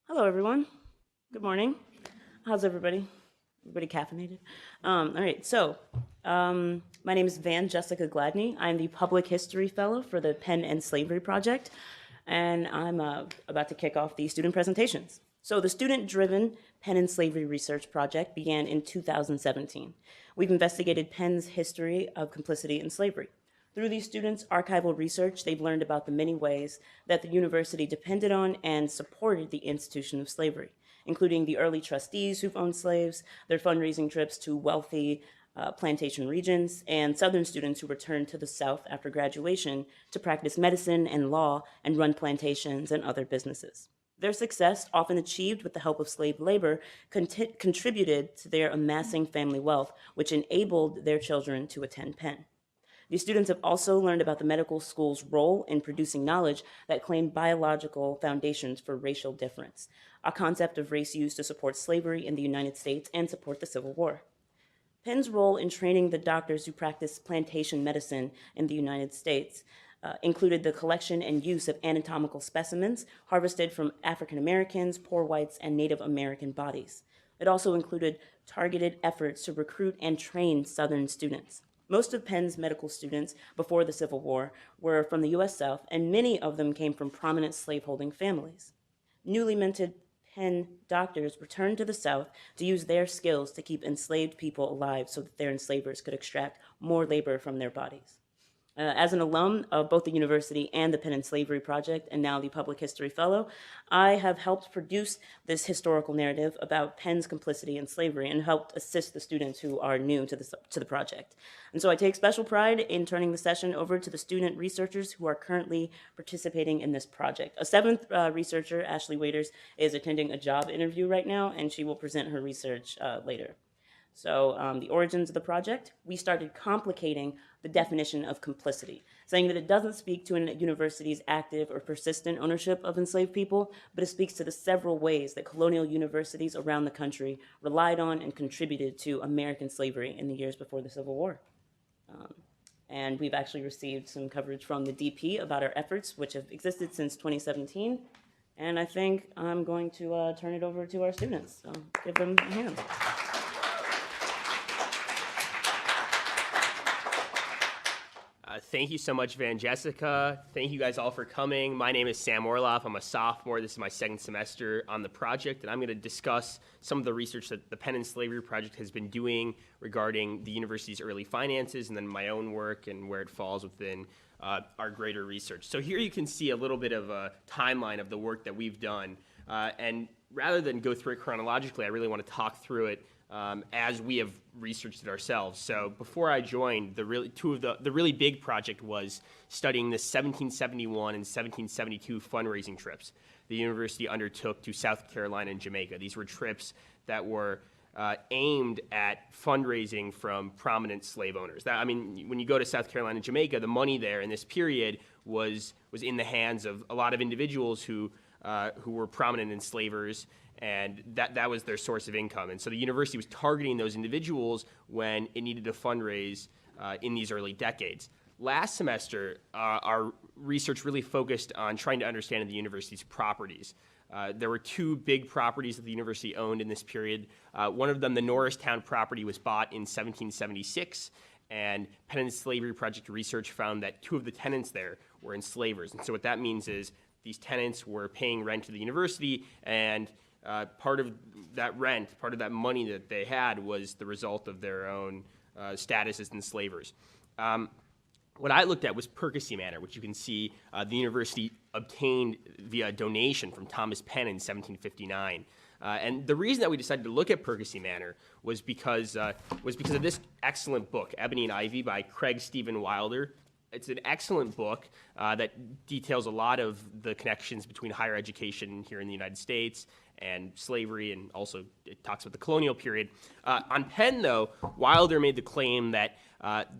Hello, everyone. Good morning. How's everybody? Everybody caffeinated? All right, my name is Van Jessica Gladney. I'm the Public History Fellow for the Penn and Slavery Project, and I'm about to kick off the student presentations. So the student-driven Penn and Slavery Research Project began in 2017. We've investigated Penn's history of complicity in slavery. Through these students' archival research, they've learned about the many ways that the university depended on and supported the institution of slavery, including the early trustees who've owned slaves, their fundraising trips to wealthy plantation regions, and Southern students who returned to the South after graduation to practice medicine and law and run plantations and other businesses. Their success, often achieved with the help of slave labor, contributed to their amassing family wealth, which enabled their children to attend Penn. These students have also learned about the medical school's role in producing knowledge that claimed biological foundations for racial difference, a concept of race used to support slavery in the United States and support the Civil War. Penn's role in training the doctors who practiced plantation medicine in the United States included the collection and use of anatomical specimens harvested from African Americans, poor whites, and Native American bodies. It also included targeted efforts to recruit and train Southern students. Most of Penn's medical students before the Civil War were from the U.S. South, and many of them came from prominent slaveholding families. Newly minted Penn doctors returned to the South to use their skills to keep enslaved people alive so that their enslavers could extract more labor from their bodies. As an alum of both the university and the Penn and Slavery Project, and now the Public History Fellow, I have helped produce this historical narrative about Penn's complicity in slavery and helped assist the students who are new to the project. And so I take special pride in turning the session over to the student researchers who are currently participating in this project. A seventh researcher, Ashley Waiters, is attending a job interview right now, and she will present her research later. So the origins of the project, we started complicating the definition of complicity, saying that it doesn't speak to a university's active or persistent ownership of enslaved people, but it speaks to the several ways that colonial universities around the country relied on and contributed to American slavery in the years before the Civil War. And we've actually received some coverage from the DP about our efforts, which have existed since 2017. And I think I'm going to turn it over to our students. So give them a hand. Thank you so much, Van Jessica. Thank you guys all for coming. My name is Sam Orloff. I'm a sophomore. This is my second semester on the project, and I'm going to discuss some of the research that the Penn and Slavery Project has been doing regarding the university's early finances, and then my own work and where it falls within our greater research. So here you can see a little bit of a timeline of the work that we've done. And rather than go through it chronologically, I really want to talk through it as we have researched it ourselves. So before I joined, the really big project was studying the 1771 and 1772 fundraising trips the university undertook to South Carolina and Jamaica. These were trips that were aimed at fundraising from prominent slave owners. When you go to South Carolina and Jamaica, the money there in this period was in the hands of a lot of individuals who were prominent enslavers, and that was their source of income. And so the university was targeting those individuals when it needed to fundraise in these early decades. Last semester, our research really focused on trying to understand the university's properties. There were two big properties that the university owned in this period. One of them, the Norristown property, was bought in 1776, and Penn and Slavery Project research found that two of the tenants there were enslavers. And so what that means is these tenants were paying rent to the university, and part of that rent, part of that money that they had, was the result of their own status as enslavers. What I looked at was Percy Manor, which you can see the university obtained via donation from Thomas Penn in 1759. And the reason that we decided to look at Percy Manor was because of this excellent book, Ebony and Ivy, by Craig Stephen Wilder. It's an excellent book that details a lot of the connections between higher education here in the United States and slavery, and also it talks about the colonial period. On Penn, though, Wilder made the claim that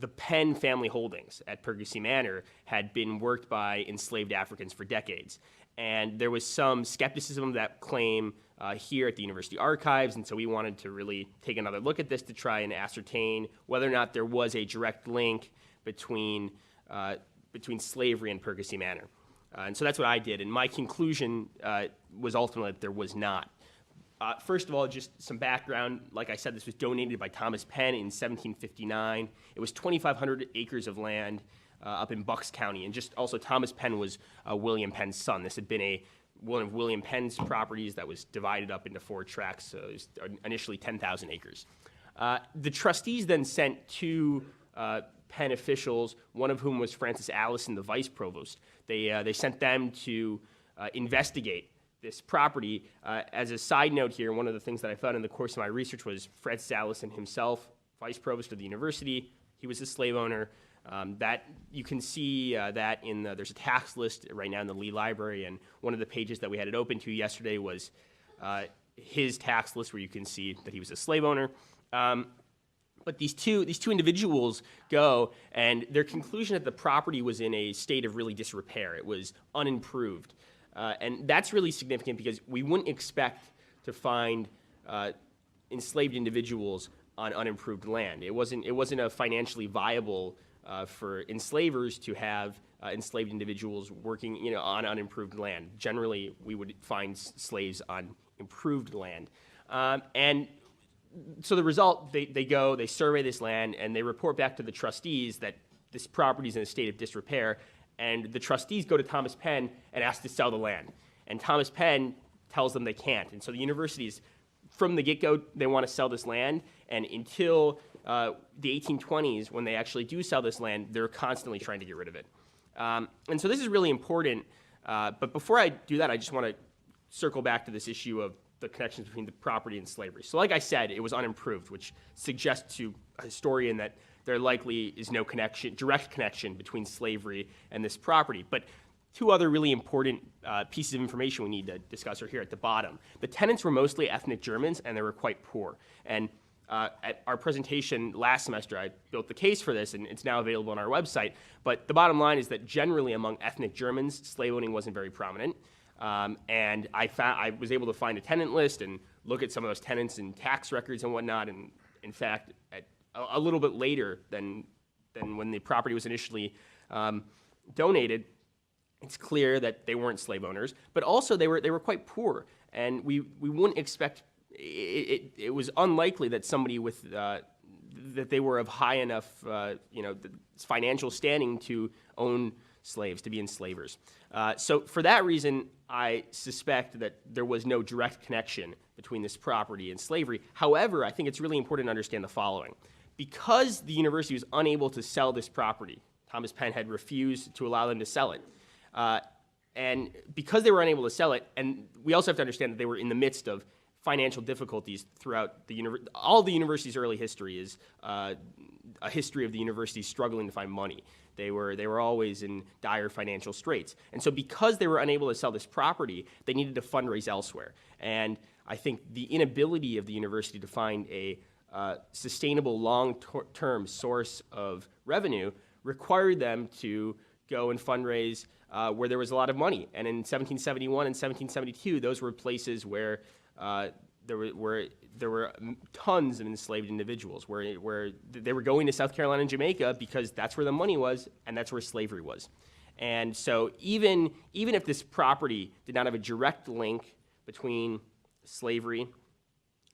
the Penn family holdings at Percy Manor had been worked by enslaved Africans for decades. And there was some skepticism of that claim here at the university archives, and so we wanted to really take another look at this to try and ascertain whether or not there was a direct link between slavery and Percy Manor. And so that's what I did. And my conclusion was ultimately that there was not. First of all, just some background. Like I said, this was donated by Thomas Penn in 1759. It was 2,500 acres of land up in Bucks County. And just also, Thomas Penn was William Penn's son. This had been one of William Penn's properties that was divided up into 4 tracts, so it was initially 10,000 acres. The trustees then sent 2 Penn officials, one of whom was Francis Allison, the vice provost. They sent them to investigate this property. As a side note here, one of the things that I found in the course of my research was Francis Allison himself, vice provost of the university. He was a slave owner. That you can see that in there's a tax list right now in the Lee Library, and one of the pages that we had it open to yesterday was his tax list, where you can see that he was a slave owner. But these two individuals go, and their conclusion that the property was in a state of really disrepair. It was unimproved. And that's really significant because we wouldn't expect to find enslaved individuals on unimproved land. It wasn't a financially viable for enslavers to have enslaved individuals working on unimproved land. Generally, we would find slaves on improved land. And so the result, they survey this land, and they report back to the trustees that this property is in a state of disrepair. And the trustees go to Thomas Penn and ask to sell the land. And Thomas Penn tells them they can't. And so the universities, from the get-go, they want to sell this land. And until the 1820s, when they actually do sell this land, they're constantly trying to get rid of it. And so this is really important. But before I do that, I just want to circle back to this issue of the connections between the property and slavery. So like I said, it was unimproved, which suggests to a historian that there likely is no direct connection between slavery and this property. But 2 other really important pieces of information we need to discuss are here at the bottom. The tenants were mostly ethnic Germans, and they were quite poor. And at our presentation last semester, I built the case for this, and it's now available on our website. But the bottom line is that generally among ethnic Germans, slave owning wasn't very prominent. And I was able to find a tenant list and look at some of those tenants and tax records and whatnot. And in fact, a little bit later than when the property was initially donated, it's clear that they weren't slave owners, but also they were quite poor. And we wouldn't expect it was unlikely that somebody with that they were of high enough financial standing to own slaves, to be enslavers. So for that reason, I suspect that there was no direct connection between this property and slavery. However, I think it's really important to understand the following. Because the university was unable to sell this property, Thomas Penn had refused to allow them to sell it. And because they were unable to sell it, and we also have to understand that they were in the midst of financial difficulties throughout the university. All the university's early history is a history of the university struggling to find money. They were always in dire financial straits. And so because they were unable to sell this property, they needed to fundraise elsewhere. And I think the inability of the university to find a sustainable long-term source of revenue required them to go and fundraise where there was a lot of money. And in 1771 and 1772, those were places where there were tons of enslaved individuals, where they were going to South Carolina and Jamaica because that's where the money was and that's where slavery was. And so even if this property did not have a direct link between slavery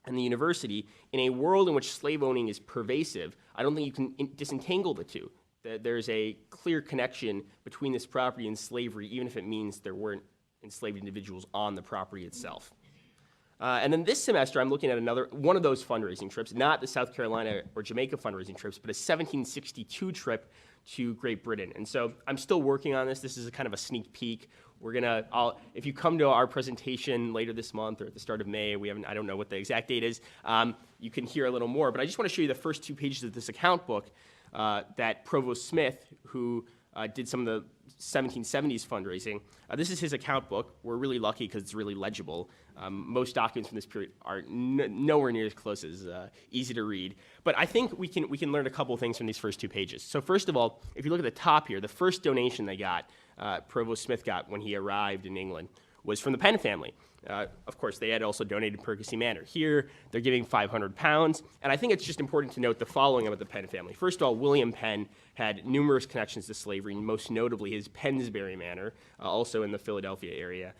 and the university, in a world in which slave owning is pervasive, I don't think you can disentangle the two. There's a clear connection between this property and slavery, even if it means there weren't enslaved individuals on the property itself. And then this semester, I'm looking at one of those fundraising trips, not the South Carolina or Jamaica fundraising trips, but a 1762 trip to Great Britain. And so I'm still working on this. This is a kind of a sneak peek. If you come to our presentation later this month or at the start of May, I don't know what the exact date is, you can hear a little more. But I just want to show you the first 2 pages of this account book that Provost Smith, who did some of the 1770s fundraising. This is his account book. We're really lucky because it's really legible. Most documents from this period are nowhere near as close as easy to read. But I think we can learn a couple of things from these first 2 pages. So first of all, if you look at the top here, the first donation they got, Provost Smith got when he arrived in England, was from the Penn family. Of course, they had also donated Percy Manor. Here, they're giving £500. And I think it's just important to note the following about the Penn family. First of all, William Penn had numerous connections to slavery, most notably his Pennsbury Manor, also in the Philadelphia area.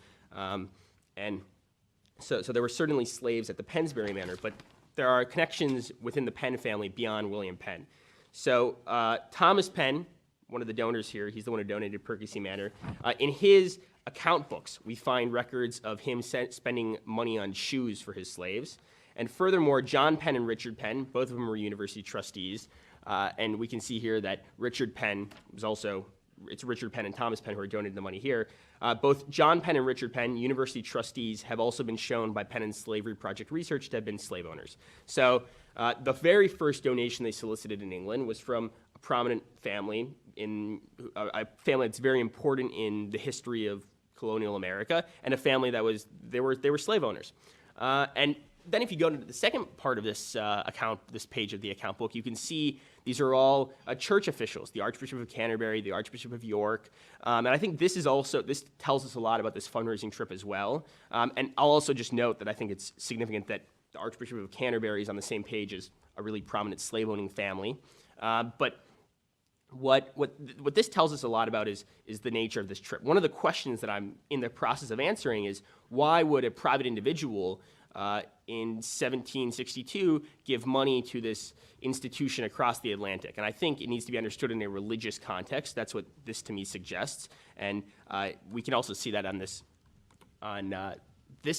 And so there were certainly slaves at the Pennsbury Manor, but there are connections within the Penn family beyond William Penn. So Thomas Penn, one of the donors here, he's the one who donated Percy Manor. In his account books, we find records of him spending money on shoes for his slaves. And furthermore, John Penn and Richard Penn, both of them were university trustees. And we can see here that Richard Penn was also, it's Richard Penn and Thomas Penn who are donating the money here. Both John Penn and Richard Penn, university trustees, have also been shown by Penn and Slavery Project research to have been slave owners. So the very first donation they solicited in England was from a prominent family, a family that's very important in the history of colonial America, and a family that was, they were slave owners. And then if you go to the second part of this this page of the account book, you can see these are all church officials, the Archbishop of Canterbury, the Archbishop of York. And I think this tells us a lot about this fundraising trip as well. And I'll also just note that I think it's significant that the Archbishop of Canterbury is on the same page as a really prominent slave-owning family. But what this tells us a lot about is the nature of this trip. One of the questions that I'm in the process of answering is, why would a private individual in 1762 give money to this institution across the Atlantic? And I think it needs to be understood in a religious context. That's what this to me suggests. And we can also see that on this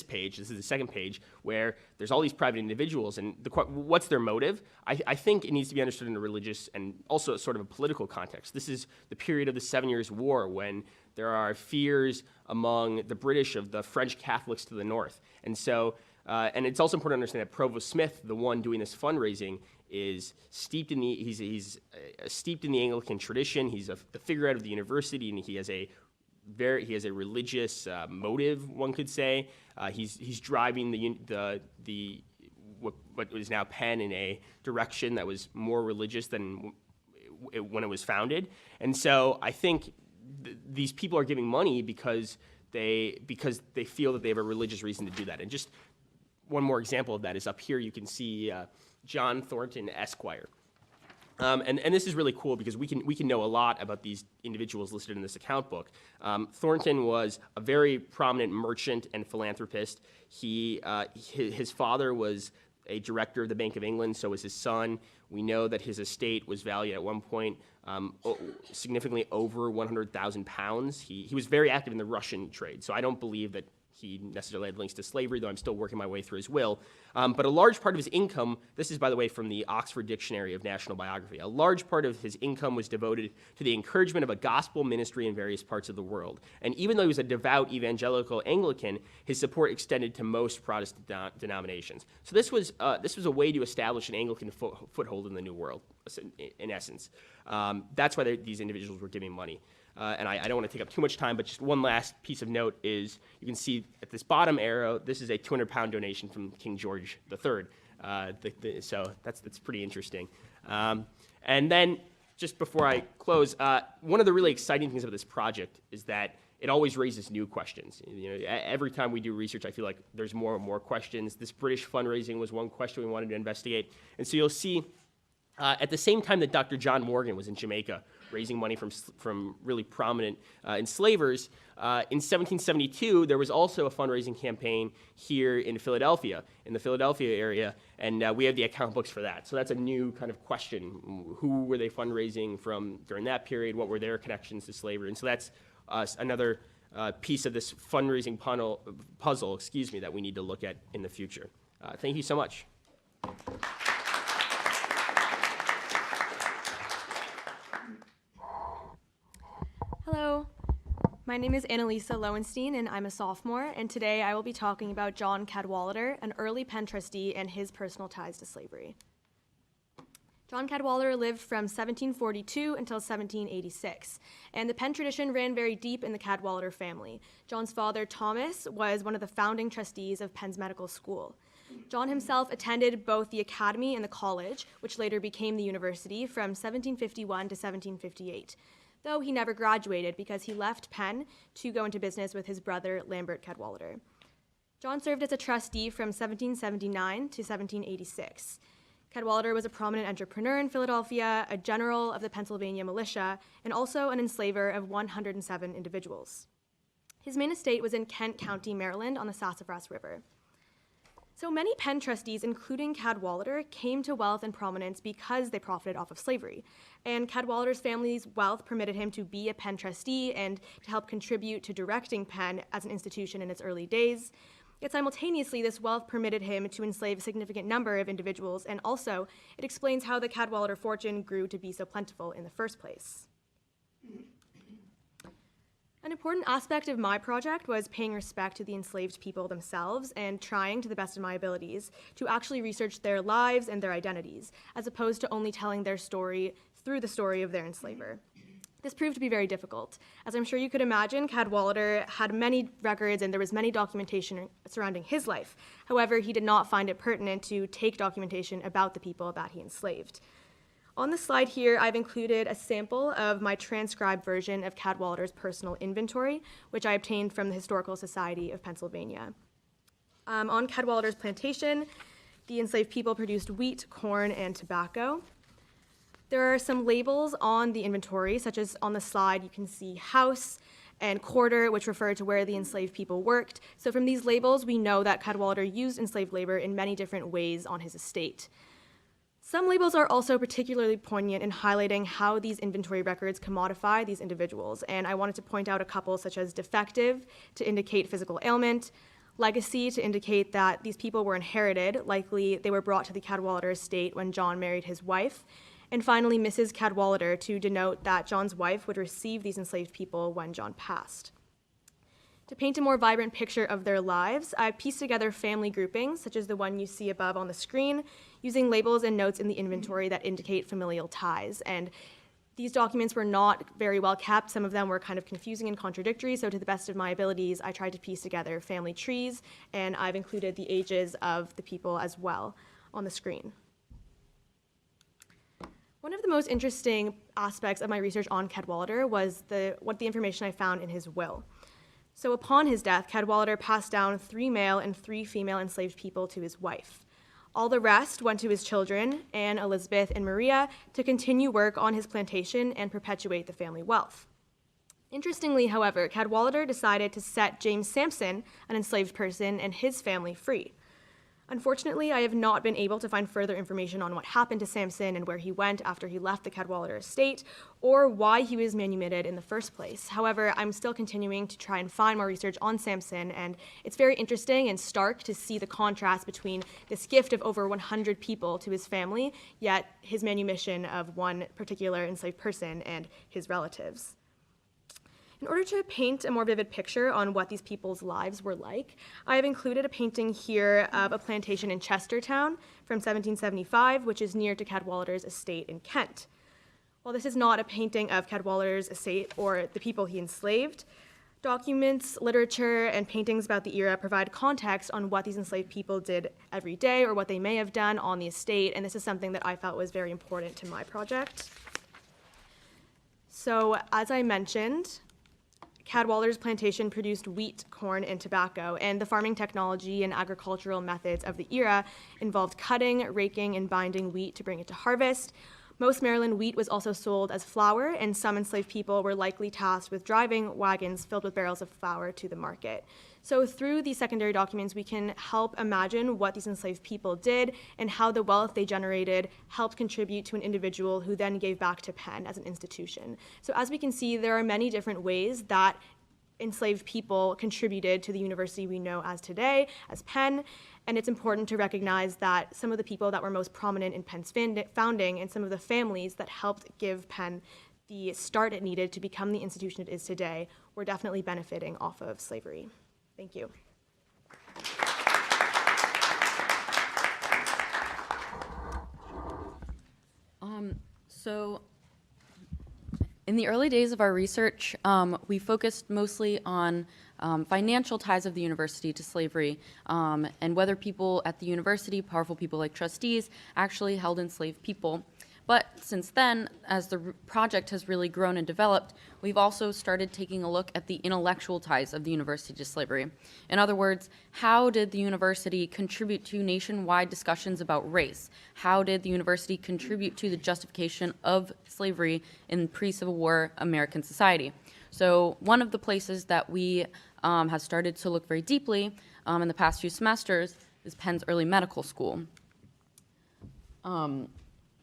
page. This is the second page, where there's all these private individuals, and what's their motive? I think it needs to be understood in a religious and also sort of a political context. This is the period of the 7 Years' War, when there are fears among the British of the French Catholics to the north. And so, and it's also important to understand that Provost Smith, the one doing this fundraising, is steeped in he's steeped in the Anglican tradition. He's the figurehead of the university, and he has a religious motive, one could say. He's driving what is now Penn in a direction that was more religious than when it was founded. And so I think these people are giving money because they feel that they have a religious reason to do that. And just one more example of that is up here. You can see John Thornton, Esquire. And this is really cool because we can know a lot about these individuals listed in this account book. Thornton was a very prominent merchant and philanthropist. His father was a director of the Bank of England, so was his son. We know that his estate was valued at one point significantly over £100,000. He was very active in the Russian trade, so I don't believe that he necessarily had links to slavery, though I'm still working my way through his will. But a large part of his income, this is, by the way, from the Oxford Dictionary of National Biography, a large part of his income was devoted to the encouragement of a gospel ministry in various parts of the world. And even though he was a devout evangelical Anglican, his support extended to most Protestant denominations. So this was a way to establish an Anglican foothold in the New World, in essence. That's why these individuals were giving money. And I don't want to take up too much time, but just one last piece of note is you can see at this bottom arrow, this is a 200-pound donation from King George III. So that's pretty interesting. And then just before I close, one of the really exciting things about this project is that it always raises new questions. Every time we do research, I feel like there's more and more questions. This British fundraising was one question we wanted to investigate. And so you'll see at the same time that Dr. John Morgan was in Jamaica raising money from really prominent enslavers, in 1772, there was also a fundraising campaign here in Philadelphia, in the Philadelphia area, and we have the account books for that. So that's a new kind of question. Who were they fundraising from during that period? What were their connections to slavery? And so that's another piece of this fundraising puzzle, that we need to look at in the future. Thank you so much. Hello, my name is Annalisa Lowenstein, and I'm a sophomore, and today I will be talking about John Cadwallader, an early Penn trustee, and his personal ties to slavery. John Cadwallader lived from 1742 until 1786, and the Penn tradition ran very deep in the Cadwallader family. John's father, Thomas, was one of the founding trustees of Penn's medical school. John himself attended both the academy and the college, which later became the university, from 1751 to 1758. Though he never graduated because he left Penn to go into business with his brother, Lambert Cadwallader. John served as a trustee from 1779 to 1786. Cadwallader was a prominent entrepreneur in Philadelphia, a general of the Pennsylvania militia, and also an enslaver of 107 individuals. His main estate was in Kent County, Maryland, on the Sassafras River. So many Penn trustees, including Cadwallader, came to wealth and prominence because they profited off of slavery. And Cadwallader's family's wealth permitted him to be a Penn trustee and to help contribute to directing Penn as an institution in its early days. Yet simultaneously, this wealth permitted him to enslave a significant number of individuals, and also it explains how the Cadwallader fortune grew to be so plentiful in the first place. An important aspect of my project was paying respect to the enslaved people themselves and trying, to the best of my abilities, to actually research their lives and their identities, as opposed to only telling their story through the story of their enslaver. This proved to be very difficult. As I'm sure you could imagine, Cadwallader had many records and there was many documentation surrounding his life. However, he did not find it pertinent to take documentation about the people that he enslaved. On the slide here, I've included a sample of my transcribed version of Cadwallader's personal inventory, which I obtained from the Historical Society of Pennsylvania. On Cadwallader's plantation, the enslaved people produced wheat, corn, and tobacco. There are some labels on the inventory, such as on the slide you can see house and quarter, which refer to where the enslaved people worked. So from these labels, we know that Cadwallader used enslaved labor in many different ways on his estate. Some labels are also particularly poignant in highlighting how these inventory records commodify these individuals, and I wanted to point out a couple such as defective, to indicate physical ailment, legacy, to indicate that these people were inherited, likely they were brought to the Cadwallader estate when John married his wife, and finally Mrs. Cadwallader, to denote that John's wife would receive these enslaved people when John passed. To paint a more vibrant picture of their lives, I pieced together family groupings, such as the one you see above on the screen, using labels and notes in the inventory that indicate familial ties. And these documents were not very well kept. Some of them were kind of confusing and contradictory, so to the best of my abilities, I tried to piece together family trees, and I've included the ages of the people as well on the screen. One of the most interesting aspects of my research on Cadwallader was the information I found in his will. So upon his death, Cadwallader passed down 3 male and 3 female enslaved people to his wife. All the rest went to his children, Anne, Elizabeth, and Maria, to continue work on his plantation and perpetuate the family wealth. Interestingly, however, Cadwallader decided to set James Sampson, an enslaved person, and his family free. Unfortunately, I have not been able to find further information on what happened to Sampson and where he went after he left the Cadwallader estate, or why he was manumitted in the first place. However, I'm still continuing to try and find more research on Sampson, and it's very interesting and stark to see the contrast between this gift of over 100 people to his family, yet his manumission of one particular enslaved person and his relatives. In order to paint a more vivid picture on what these people's lives were like, I have included a painting here of a plantation in Chestertown from 1775, which is near to Cadwallader's estate in Kent. While this is not a painting of Cadwallader's estate or the people he enslaved, documents, literature, and paintings about the era provide context on what these enslaved people did every day or what they may have done on the estate, and this is something that I felt was very important to my project. So, as I mentioned, Cadwallader's plantation produced wheat, corn, and tobacco, and the farming technology and agricultural methods of the era involved cutting, raking, and binding wheat to bring it to harvest. Most Maryland wheat was also sold as flour, and some enslaved people were likely tasked with driving wagons filled with barrels of flour to the market. So through these secondary documents, we can help imagine what these enslaved people did and how the wealth they generated helped contribute to an individual who then gave back to Penn as an institution. So as we can see, there are many different ways that enslaved people contributed to the university we know as today, as Penn, and it's important to recognize that some of the people that were most prominent in Penn's founding and some of the families that helped give Penn the start it needed to become the institution it is today were definitely benefiting off of slavery. Thank you. So in the early days of our research, we focused mostly on financial ties of the university to slavery, and whether people at the university, powerful people like trustees, actually held enslaved people. But since then, as the project has really grown and developed, we've also started taking a look at the intellectual ties of the university to slavery. In other words, how did the university contribute to nationwide discussions about race? How did the university contribute to the justification of slavery in pre-Civil War American society? So one of the places that we have started to look very deeply in the past few semesters is Penn's early medical school.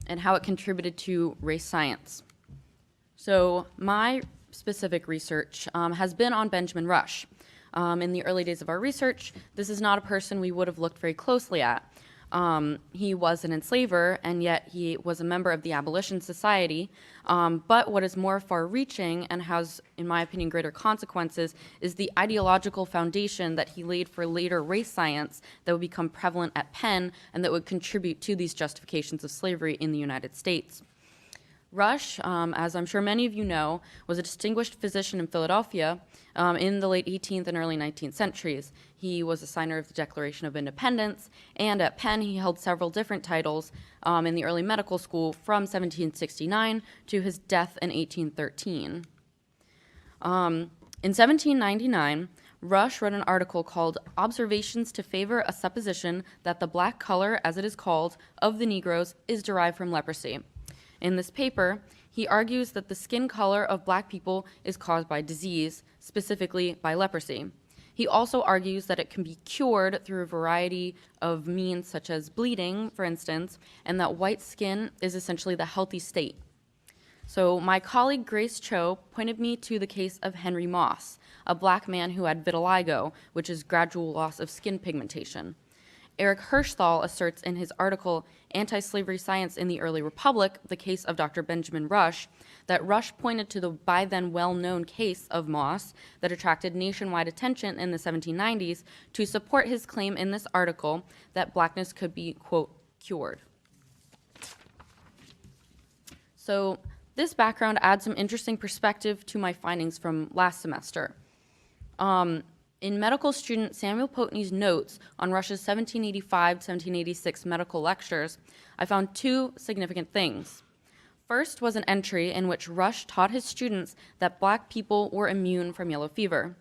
And how it contributed to race science. So my specific research has been on Benjamin Rush. In the early days of our research, this is not a person we would have looked very closely at. He was an enslaver, and yet he was a member of the Abolition Society. But what is more far-reaching and has, in my opinion, greater consequences is the ideological foundation that he laid for later race science that would become prevalent at Penn and that would contribute to these justifications of slavery in the United States. Rush, as I'm sure many of you know, was a distinguished physician in Philadelphia in the late 18th and early 19th centuries. He was a signer of the Declaration of Independence, and at Penn he held several different titles in the early medical school from 1769 to his death in 1813. In 1799, Rush wrote an article called "Observations to Favor a Supposition that the Black Color, as it is called, of the Negroes is derived from leprosy." In this paper, he argues that the skin color of black people is caused by disease, specifically by leprosy. He also argues that it can be cured through a variety of means, such as bleeding, for instance, and that white skin is essentially the healthy state. So my colleague Grace Cho pointed me to the case of Henry Moss, a black man who had vitiligo, which is gradual loss of skin pigmentation. Eric Hirschthal asserts in his article, Anti-Slavery Science in the Early Republic, the case of Dr. Benjamin Rush, that Rush pointed to the by then well-known case of Moss that attracted nationwide attention in the 1790s to support his claim in this article that blackness could be, quote, cured. So this background adds some interesting perspective to my findings from last semester. In medical student Samuel Potney's notes on Rush's 1785-1786 medical lectures, I found two significant things. First was an entry in which Rush taught his students that black people were immune from yellow fever.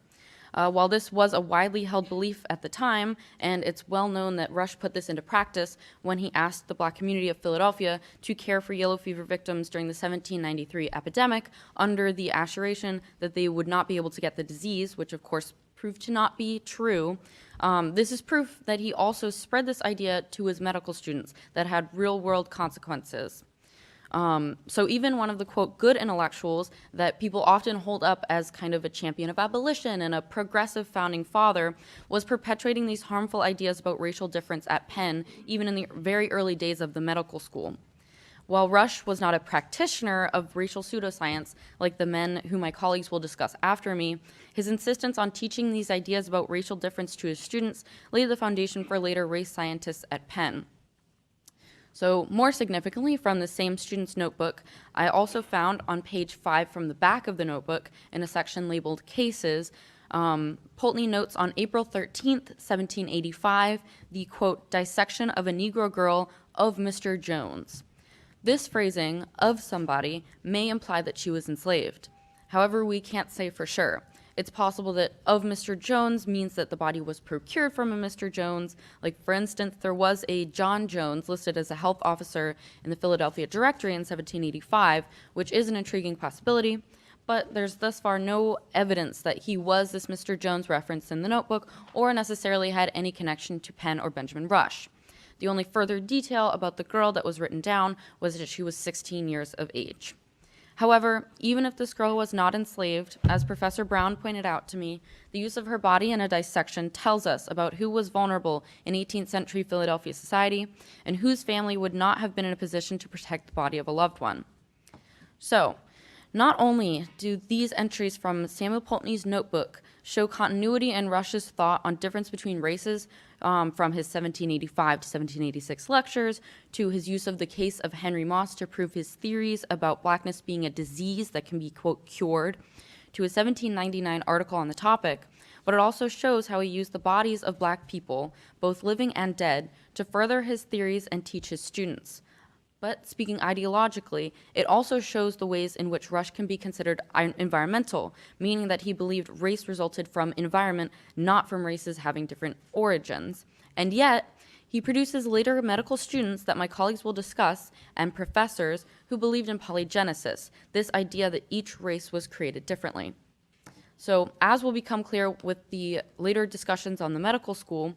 While this was a widely held belief at the time, and it's well known that Rush put this into practice when he asked the black community of Philadelphia to care for yellow fever victims during the 1793 epidemic under the assuration that they would not be able to get the disease, which of course proved to not be true. This is proof that he also spread this idea to his medical students that had real-world consequences. So even one of the, quote, good intellectuals that people often hold up as kind of a champion of abolition and a progressive founding father was perpetuating these harmful ideas about racial difference at Penn, even in the very early days of the medical school. While Rush was not a practitioner of racial pseudoscience, like the men who my colleagues will discuss after me, his insistence on teaching these ideas about racial difference to his students laid the foundation for later race scientists at Penn. So more significantly, from the same student's notebook, I also found on page 5 from the back of the notebook, in a section labeled Cases, Poultney notes on April 13th, 1785, the, quote, dissection of a Negro girl of Mr. Jones. This phrasing, of somebody, may imply that she was enslaved. However, we can't say for sure. It's possible that of Mr. Jones means that the body was procured from a Mr. Jones. Like, for instance, there was a John Jones listed as a health officer in the Philadelphia Directory in 1785, which is an intriguing possibility, but there's thus far no evidence that he was this Mr. Jones referenced in the notebook or necessarily had any connection to Penn or Benjamin Rush. The only further detail about the girl that was written down was that she was 16 years of age. However, even if this girl was not enslaved, as Professor Brown pointed out to me, the use of her body in a dissection tells us about who was vulnerable in 18th century Philadelphia society and whose family would not have been in a position to protect the body of a loved one. So, not only do these entries from Samuel Poultney's notebook show continuity in Rush's thought on difference between races from his 1785 to 1786 lectures to his use of the case of Henry Moss to prove his theories about blackness being a disease that can be, quote, cured, to his 1799 article on the topic, but it also shows how he used the bodies of black people, both living and dead, to further his theories and teach his students. But speaking ideologically, it also shows the ways in which Rush can be considered environmental, meaning that he believed race resulted from environment, not from races having different origins. And yet, he produces later medical students that my colleagues will discuss and professors who believed in polygenesis, this idea that each race was created differently. So, as will become clear with the later discussions on the medical school,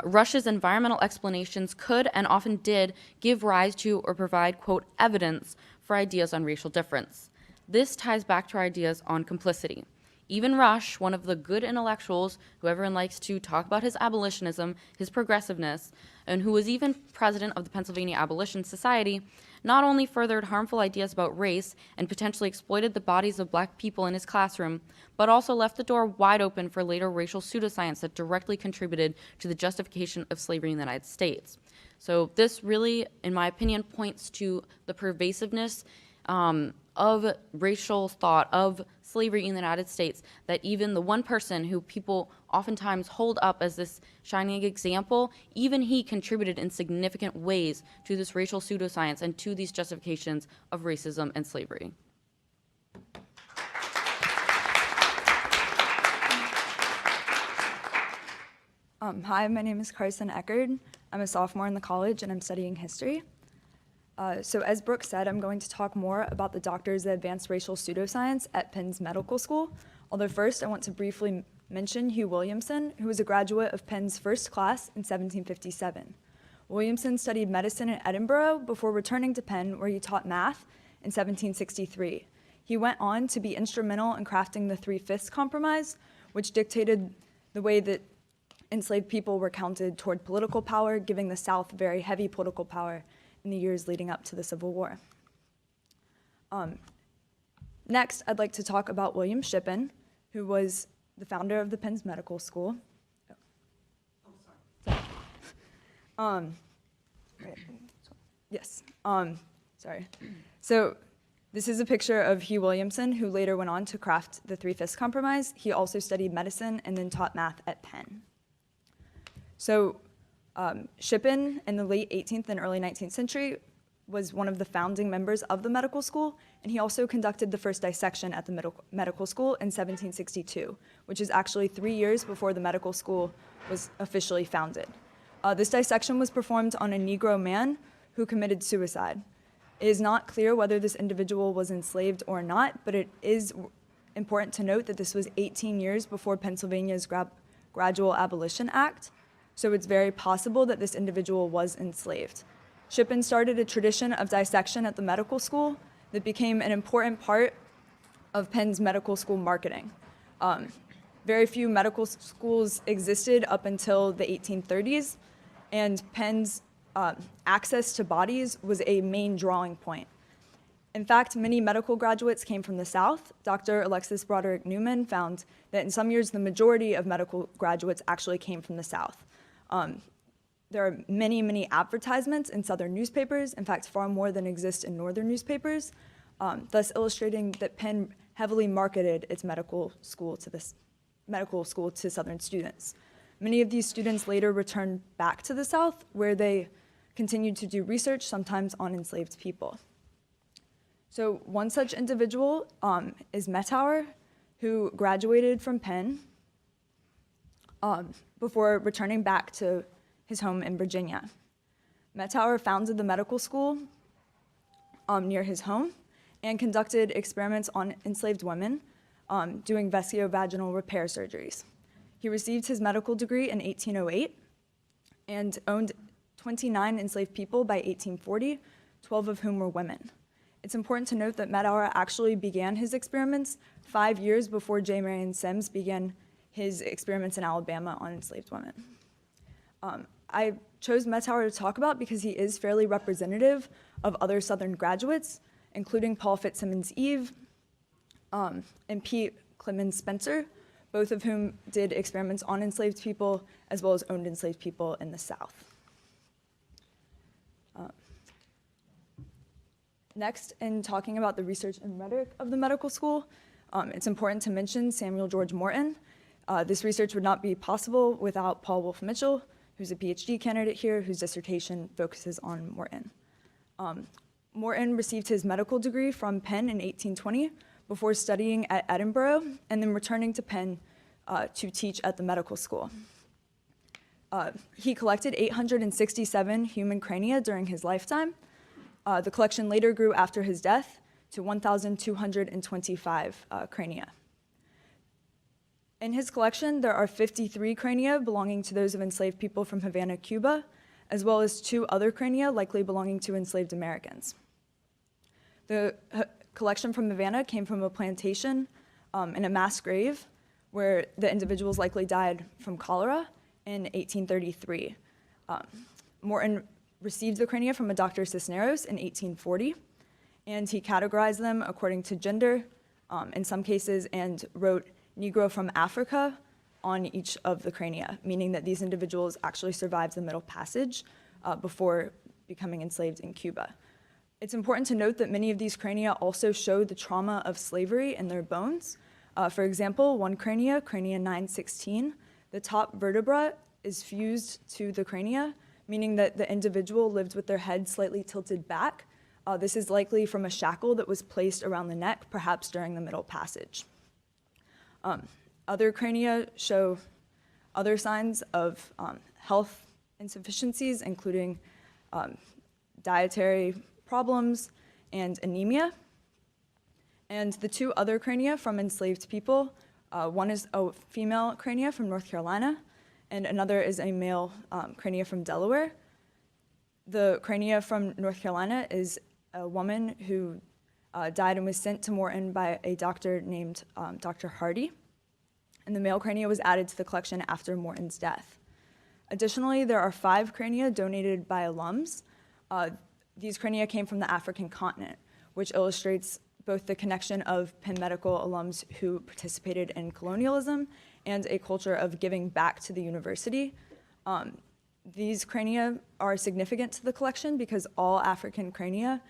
Rush's environmental explanations could and often did give rise to or provide, quote, evidence for ideas on racial difference. This ties back to our ideas on complicity. Even Rush, one of the good intellectuals who everyone likes to talk about his abolitionism, his progressiveness, and who was even president of the Pennsylvania Abolition Society, not only furthered harmful ideas about race and potentially exploited the bodies of black people in his classroom, but also left the door wide open for later racial pseudoscience that directly contributed to the justification of slavery in the United States. So this really, in my opinion, points to the pervasiveness of racial thought, of slavery in the United States, that even the one person who people oftentimes hold up as this shining example, even he contributed in significant ways to this racial pseudoscience and to these justifications of racism and slavery. Hi, my name is Carson Eckerd. I'm a sophomore in the college and I'm studying history. So as Brooke said, I'm going to talk more about the Doctors of Advanced Racial Pseudoscience at Penn's Medical School. Although first, I want to briefly mention Huw Williamson, who was a graduate of Penn's first class in 1757. Williamson studied medicine in Edinburgh before returning to Penn, where he taught math in 1763. He went on to be instrumental in crafting the Three-Fifths Compromise, which dictated the way that enslaved people were counted toward political power, giving the South very heavy political power in the years leading up to the Civil War. Next, I'd like to talk about William Shippin, who was the founder of the Penn's Medical School. Sorry. So this is a picture of Huw Williamson, who later went on to craft the Three-Fifths Compromise. He also studied medicine and then taught math at Penn. So Shippin, in the late 18th and early 19th century, was one of the founding members of the medical school, and he also conducted the first dissection at the medical school in 1762, which is actually 3 years before the medical school was officially founded. This dissection was performed on a Negro man who committed suicide. It is not clear whether this individual was enslaved or not, but it is important to note that this was 18 years before Pennsylvania's Gradual Abolition Act, so it's very possible that this individual was enslaved. Shippin started a tradition of dissection at the medical school that became an important part of Penn's medical school marketing. Very few medical schools existed up until the 1830s, and Penn's access to bodies was a main drawing point. In fact, many medical graduates came from the South. Dr. Alexis Broderick Newman found that in some years, the majority of medical graduates actually came from the South. There are many, many advertisements in Southern newspapers, in fact, far more than exist in Northern newspapers, thus illustrating that Penn heavily marketed its medical school to Southern students. Many of these students later returned back to the South, where they continued to do research, sometimes on enslaved people. So one such individual is Mettauer, who graduated from Penn before returning back to his home in Virginia. Mettauer founded the medical school near his home and conducted experiments on enslaved women doing vesiciovaginal repair surgeries. He received his medical degree in 1808 and owned 29 enslaved people by 1840, 12 of whom were women. It's important to note that Mettauer actually began his experiments 5 years before J. Marion Sims began his experiments in Alabama on enslaved women. I chose Mettauer to talk about because he is fairly representative of other Southern graduates, including Paul Fitzsimmons Eve and Pete Clemens Spencer, both of whom did experiments on enslaved people as well as owned enslaved people in the South. Next, in talking about the research and rhetoric of the medical school, it's important to mention Samuel George Morton. This research would not be possible without Paul Wolfe Mitchell, who's a PhD candidate here, whose dissertation focuses on Morton. Morton received his medical degree from Penn in 1820 before studying at Edinburgh and then returning to Penn to teach at the medical school. He collected 867 human crania during his lifetime. The collection later grew after his death to 1,225 crania. In his collection, there are 53 crania belonging to those of enslaved people from Havana, Cuba, as well as 2 other crania likely belonging to enslaved Americans. The collection from Havana came from a plantation in a mass grave where the individuals likely died from cholera in 1833. Morton received the crania from a Dr. Cisneros in 1840, and he categorized them according to gender in some cases and wrote Negro from Africa on each of the crania, meaning that these individuals actually survived the Middle Passage before becoming enslaved in Cuba. It's important to note that many of these crania also show the trauma of slavery in their bones. For example, one crania, crania 916, the top vertebra is fused to the crania, meaning that the individual lived with their head slightly tilted back. This is likely from a shackle that was placed around the neck, perhaps during the Middle Passage. Other crania show other signs of health insufficiencies, including dietary problems and anemia. And the 2 other crania from enslaved people, one is a female crania from North Carolina, and another is a male crania from Delaware. The crania from North Carolina is a woman who died and was sent to Morton by a doctor named Dr. Hardy. And the male crania was added to the collection after Morton's death. Additionally, there are 5 crania donated by alums. These crania came from the African continent, which illustrates both the connection of Penn Medical alums who participated in colonialism and a culture of giving back to the university. These crania are significant to the collection because all African crania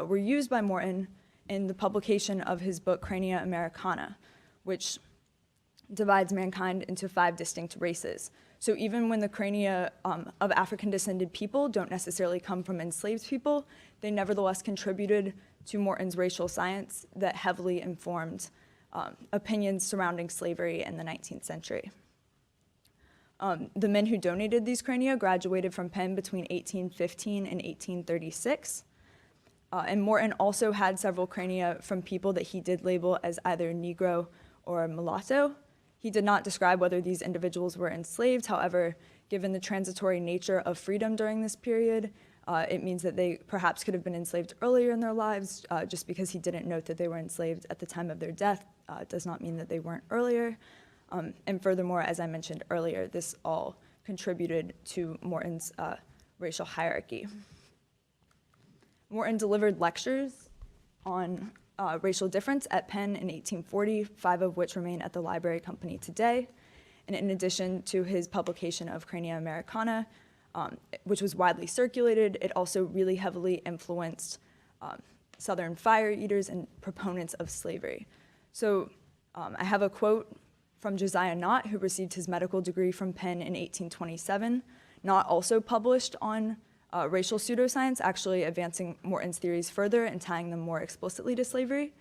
were used by Morton in the publication of his book Crania Americana, which divides mankind into 5 distinct races. So even when the crania of African-descended people don't necessarily come from enslaved people, they nevertheless contributed to Morton's racial science that heavily informed opinions surrounding slavery in the 19th century. The men who donated these crania graduated from Penn between 1815 and 1836. And Morton also had several crania from people that he did label as either Negro or mulatto. He did not describe whether these individuals were enslaved. However, given the transitory nature of freedom during this period, it means that they perhaps could have been enslaved earlier in their lives. Just because he didn't note that they were enslaved at the time of their death does not mean that they weren't earlier. And furthermore, as I mentioned earlier, this all contributed to Morton's racial hierarchy. Morton delivered lectures on racial difference at Penn in 1840, 5 of which remain at the Library Company today. And in addition to his publication of Crania Americana, which was widely circulated, it also really heavily influenced Southern fire eaters and proponents of slavery. So I have a quote from Josiah Knott, who received his medical degree from Penn in 1827. Knott also published on racial pseudoscience, actually advancing Morton's theories further and tying them more explicitly to slavery.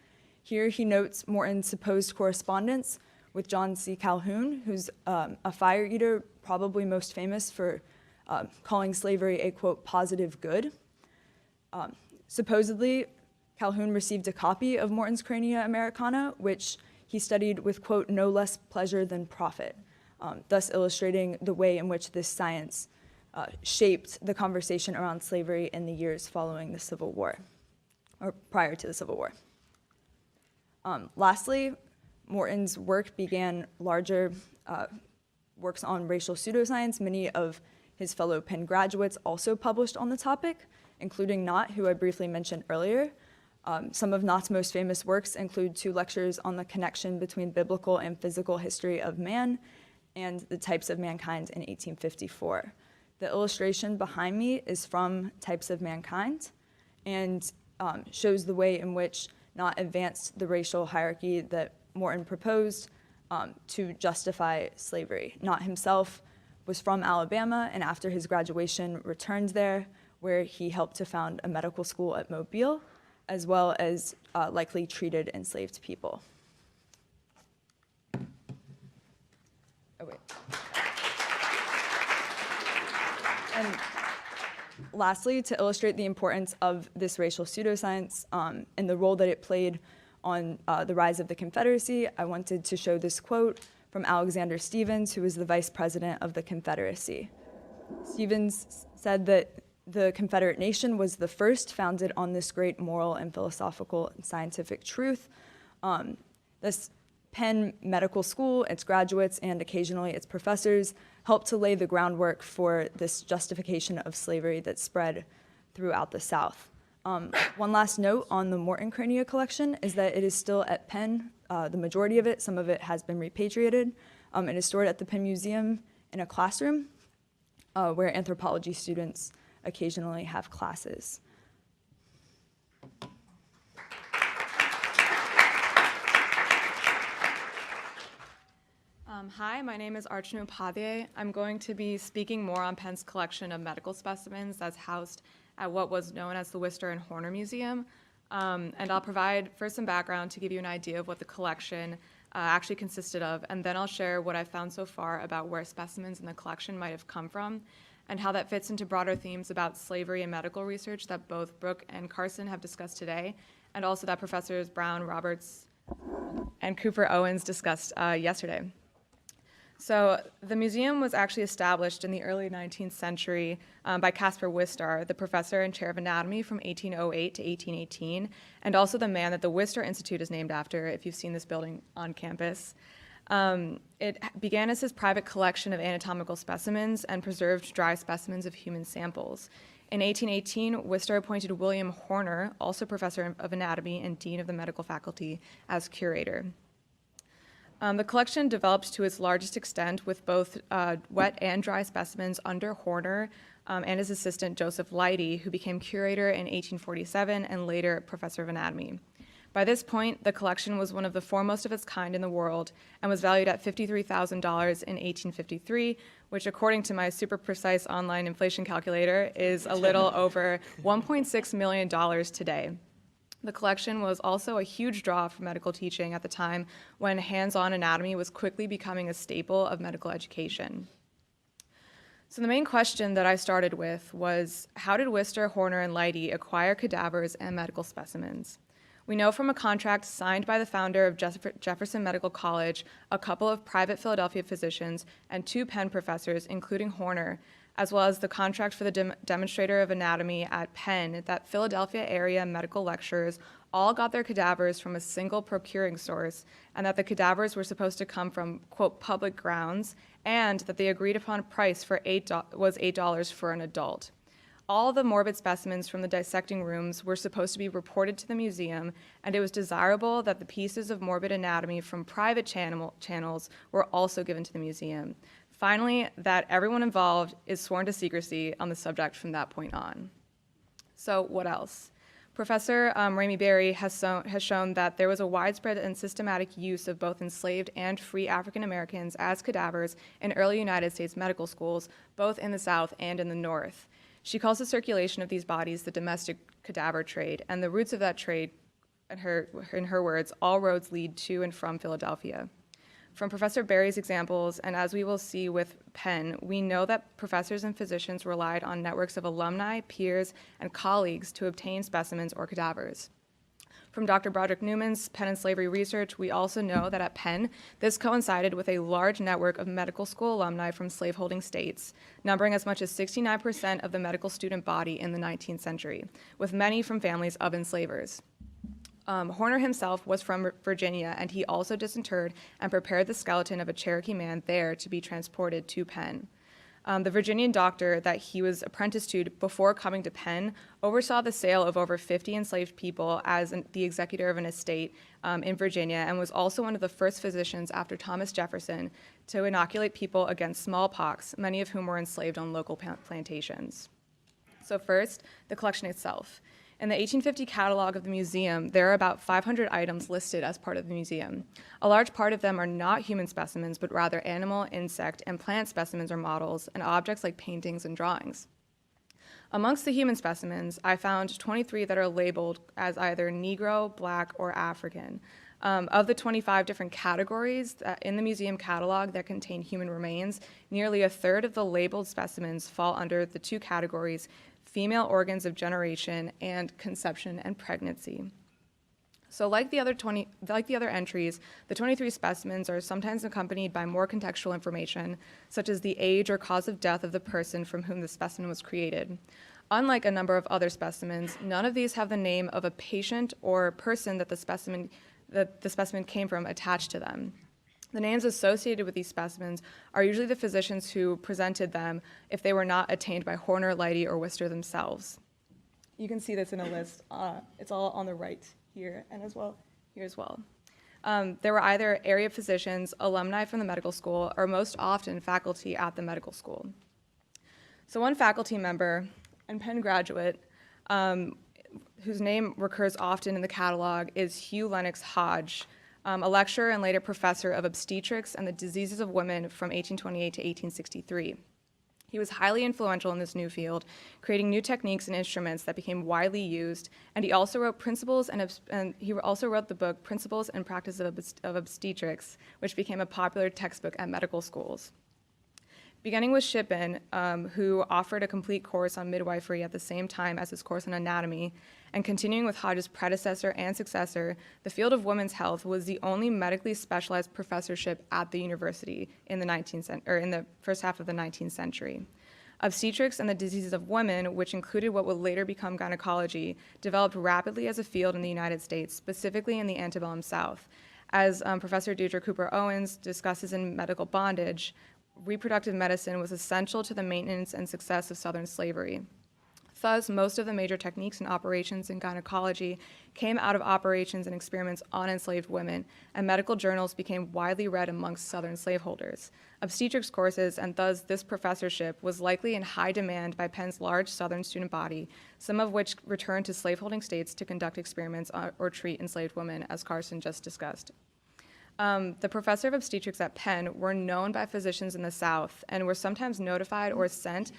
Here he notes Morton's supposed correspondence with John C. Calhoun, who's a fire eater, probably most famous for calling slavery a, quote, positive good. Supposedly, Calhoun received a copy of Morton's Crania Americana, which he studied with, quote, no less pleasure than profit, thus illustrating the way in which this science shaped the conversation around slavery in the years following the Civil War, or prior to the Civil War. Lastly, Morton's work began larger works on racial pseudoscience. Many of his fellow Penn graduates also published on the topic, including Knott, who I briefly mentioned earlier. Some of Knott's most famous works include 2 lectures on the connection between biblical and physical history of man and the types of mankind in 1854. The illustration behind me is from Types of Mankind and shows the way in which Knott advanced the racial hierarchy that Morton proposed to justify slavery. Knott himself was from Alabama, and after his graduation returned there, where he helped to found a medical school at Mobile, as well as likely treated enslaved people. Oh, wait. And lastly, to illustrate the importance of this racial pseudoscience and the role that it played on the rise of the Confederacy, I wanted to show this quote from Alexander Stephens, who was the vice president of the Confederacy. Stephens said that the Confederate nation was the first founded on this great moral and philosophical and scientific truth. This Penn Medical School, its graduates, and occasionally its professors helped to lay the groundwork for this justification of slavery that spread throughout the South. One last note on the Morton crania collection is that it is still at Penn, the majority of it. Some of it has been repatriated. It is stored at the Penn Museum in a classroom where anthropology students occasionally have classes. Hi, my name is Archana Xavier. I'm going to be speaking more on Penn's collection of medical specimens that's housed at what was known as the Worcester and Horner Museum. And I'll provide first some background to give you an idea of what the collection actually consisted of, and then I'll share what I've found so far about where specimens in the collection might have come from, and how that fits into broader themes about slavery and medical research that both Brooke and Carson have discussed today, and also that Professors Brown, Roberts, and Cooper Owens discussed yesterday. So the museum was actually established in the early 19th century by Caspar Wistar, the professor and chair of anatomy from 1808 to 1818, and also the man that the Wistar Institute is named after, if you've seen this building on campus. It began as his private collection of anatomical specimens and preserved dry specimens of human samples. In 1818, Wistar appointed William Horner, also professor of anatomy and dean of the medical faculty, as curator. The collection developed to its largest extent with both wet and dry specimens under Horner and his assistant Joseph Leidy, who became curator in 1847 and later professor of anatomy. By this point, the collection was one of the foremost of its kind in the world and was valued at $53,000 in 1853, which according to my super precise online inflation calculator is a little over $1.6 million today. The collection was also a huge draw for medical teaching at the time when hands-on anatomy was quickly becoming a staple of medical education. So the main question that I started with was, how did Wistar, Horner, and Leidy acquire cadavers and medical specimens? We know from a contract signed by the founder of Jefferson Medical College, a couple of private Philadelphia physicians, and 2 Penn professors, including Horner, as well as the contract for the demonstrator of anatomy at Penn, that Philadelphia area medical lecturers all got their cadavers from a single procuring source, and that the cadavers were supposed to come from, quote, public grounds, and that the agreed upon price for was $8 for an adult. All the morbid specimens from the dissecting rooms were supposed to be reported to the museum, and it was desirable that the pieces of morbid anatomy from private channels were also given to the museum. Finally, that everyone involved is sworn to secrecy on the subject from that point on. So what else? Professor Ramey Berry has shown that there was a widespread and systematic use of both enslaved and free African Americans as cadavers in early United States medical schools, both in the South and in the North. She calls the circulation of these bodies the domestic cadaver trade, and the roots of that trade, in her words, all roads lead to and from Philadelphia. From Professor Berry's examples, and as we will see with Penn, we know that professors and physicians relied on networks of alumni, peers, and colleagues to obtain specimens or cadavers. From Dr. Broderick Newman's Penn and Slavery research, we also know that at Penn, this coincided with a large network of medical school alumni from slaveholding states, numbering as much as 69% of the medical student body in the 19th century, with many from families of enslavers. Horner himself was from Virginia, and he also disinterred and prepared the skeleton of a Cherokee man there to be transported to Penn. The Virginian doctor that he was apprenticed to before coming to Penn oversaw the sale of over 50 enslaved people as the executor of an estate in Virginia, and was also one of the first physicians after Thomas Jefferson to inoculate people against smallpox, many of whom were enslaved on local plantations. So first, the collection itself. In the 1850 catalog of the museum, there are about 500 items listed as part of the museum. A large part of them are not human specimens, but rather animal, insect, and plant specimens or models, and objects like paintings and drawings. Amongst the human specimens, I found 23 that are labeled as either Negro, Black, or African. Of the 25 different categories in the museum catalog that contain human remains, nearly a third of the labeled specimens fall under the two categories, female organs of generation and conception and pregnancy. So like the other entries, the 23 specimens are sometimes accompanied by more contextual information, such as the age or cause of death of the person from whom the specimen was created. Unlike a number of other specimens, none of these have the name of a patient or person that the specimen came from attached to them. The names associated with these specimens are usually the physicians who presented them if they were not attained by Horner, Leidy, or Wister themselves. You can see this in a list. It's all on the right here and here as well. There were either area physicians, alumni from the medical school, or most often faculty at the medical school. So one faculty member and Penn graduate, whose name recurs often in the catalog, is Huw Lennox Hodge, a lecturer and later professor of obstetrics and the diseases of women from 1828 to 1863. He was highly influential in this new field, creating new techniques and instruments that became widely used, and he also wrote the book Principles and Practice of Obstetrics, which became a popular textbook at medical schools. Beginning with Shippin, who offered a complete course on midwifery at the same time as his course on anatomy, and continuing with Hodge's predecessor and successor, the field of women's health was the only medically specialized professorship at the university in the first half of the 19th century. Obstetrics and the diseases of women, which included what would later become gynecology, developed rapidly as a field in the United States, specifically in the antebellum South. As Professor Deirdre Cooper Owens discusses in Medical Bondage, reproductive medicine was essential to the maintenance and success of Southern slavery. Thus, most of the major techniques and operations in gynecology came out of operations and experiments on enslaved women, and medical journals became widely read amongst Southern slaveholders. Obstetrics courses, and thus this professorship, was likely in high demand by Penn's large Southern student body, some of which returned to slaveholding states to conduct experiments or treat enslaved women, as Carson just discussed. The professor of obstetrics at Penn were known by physicians in the South and were sometimes notified or sent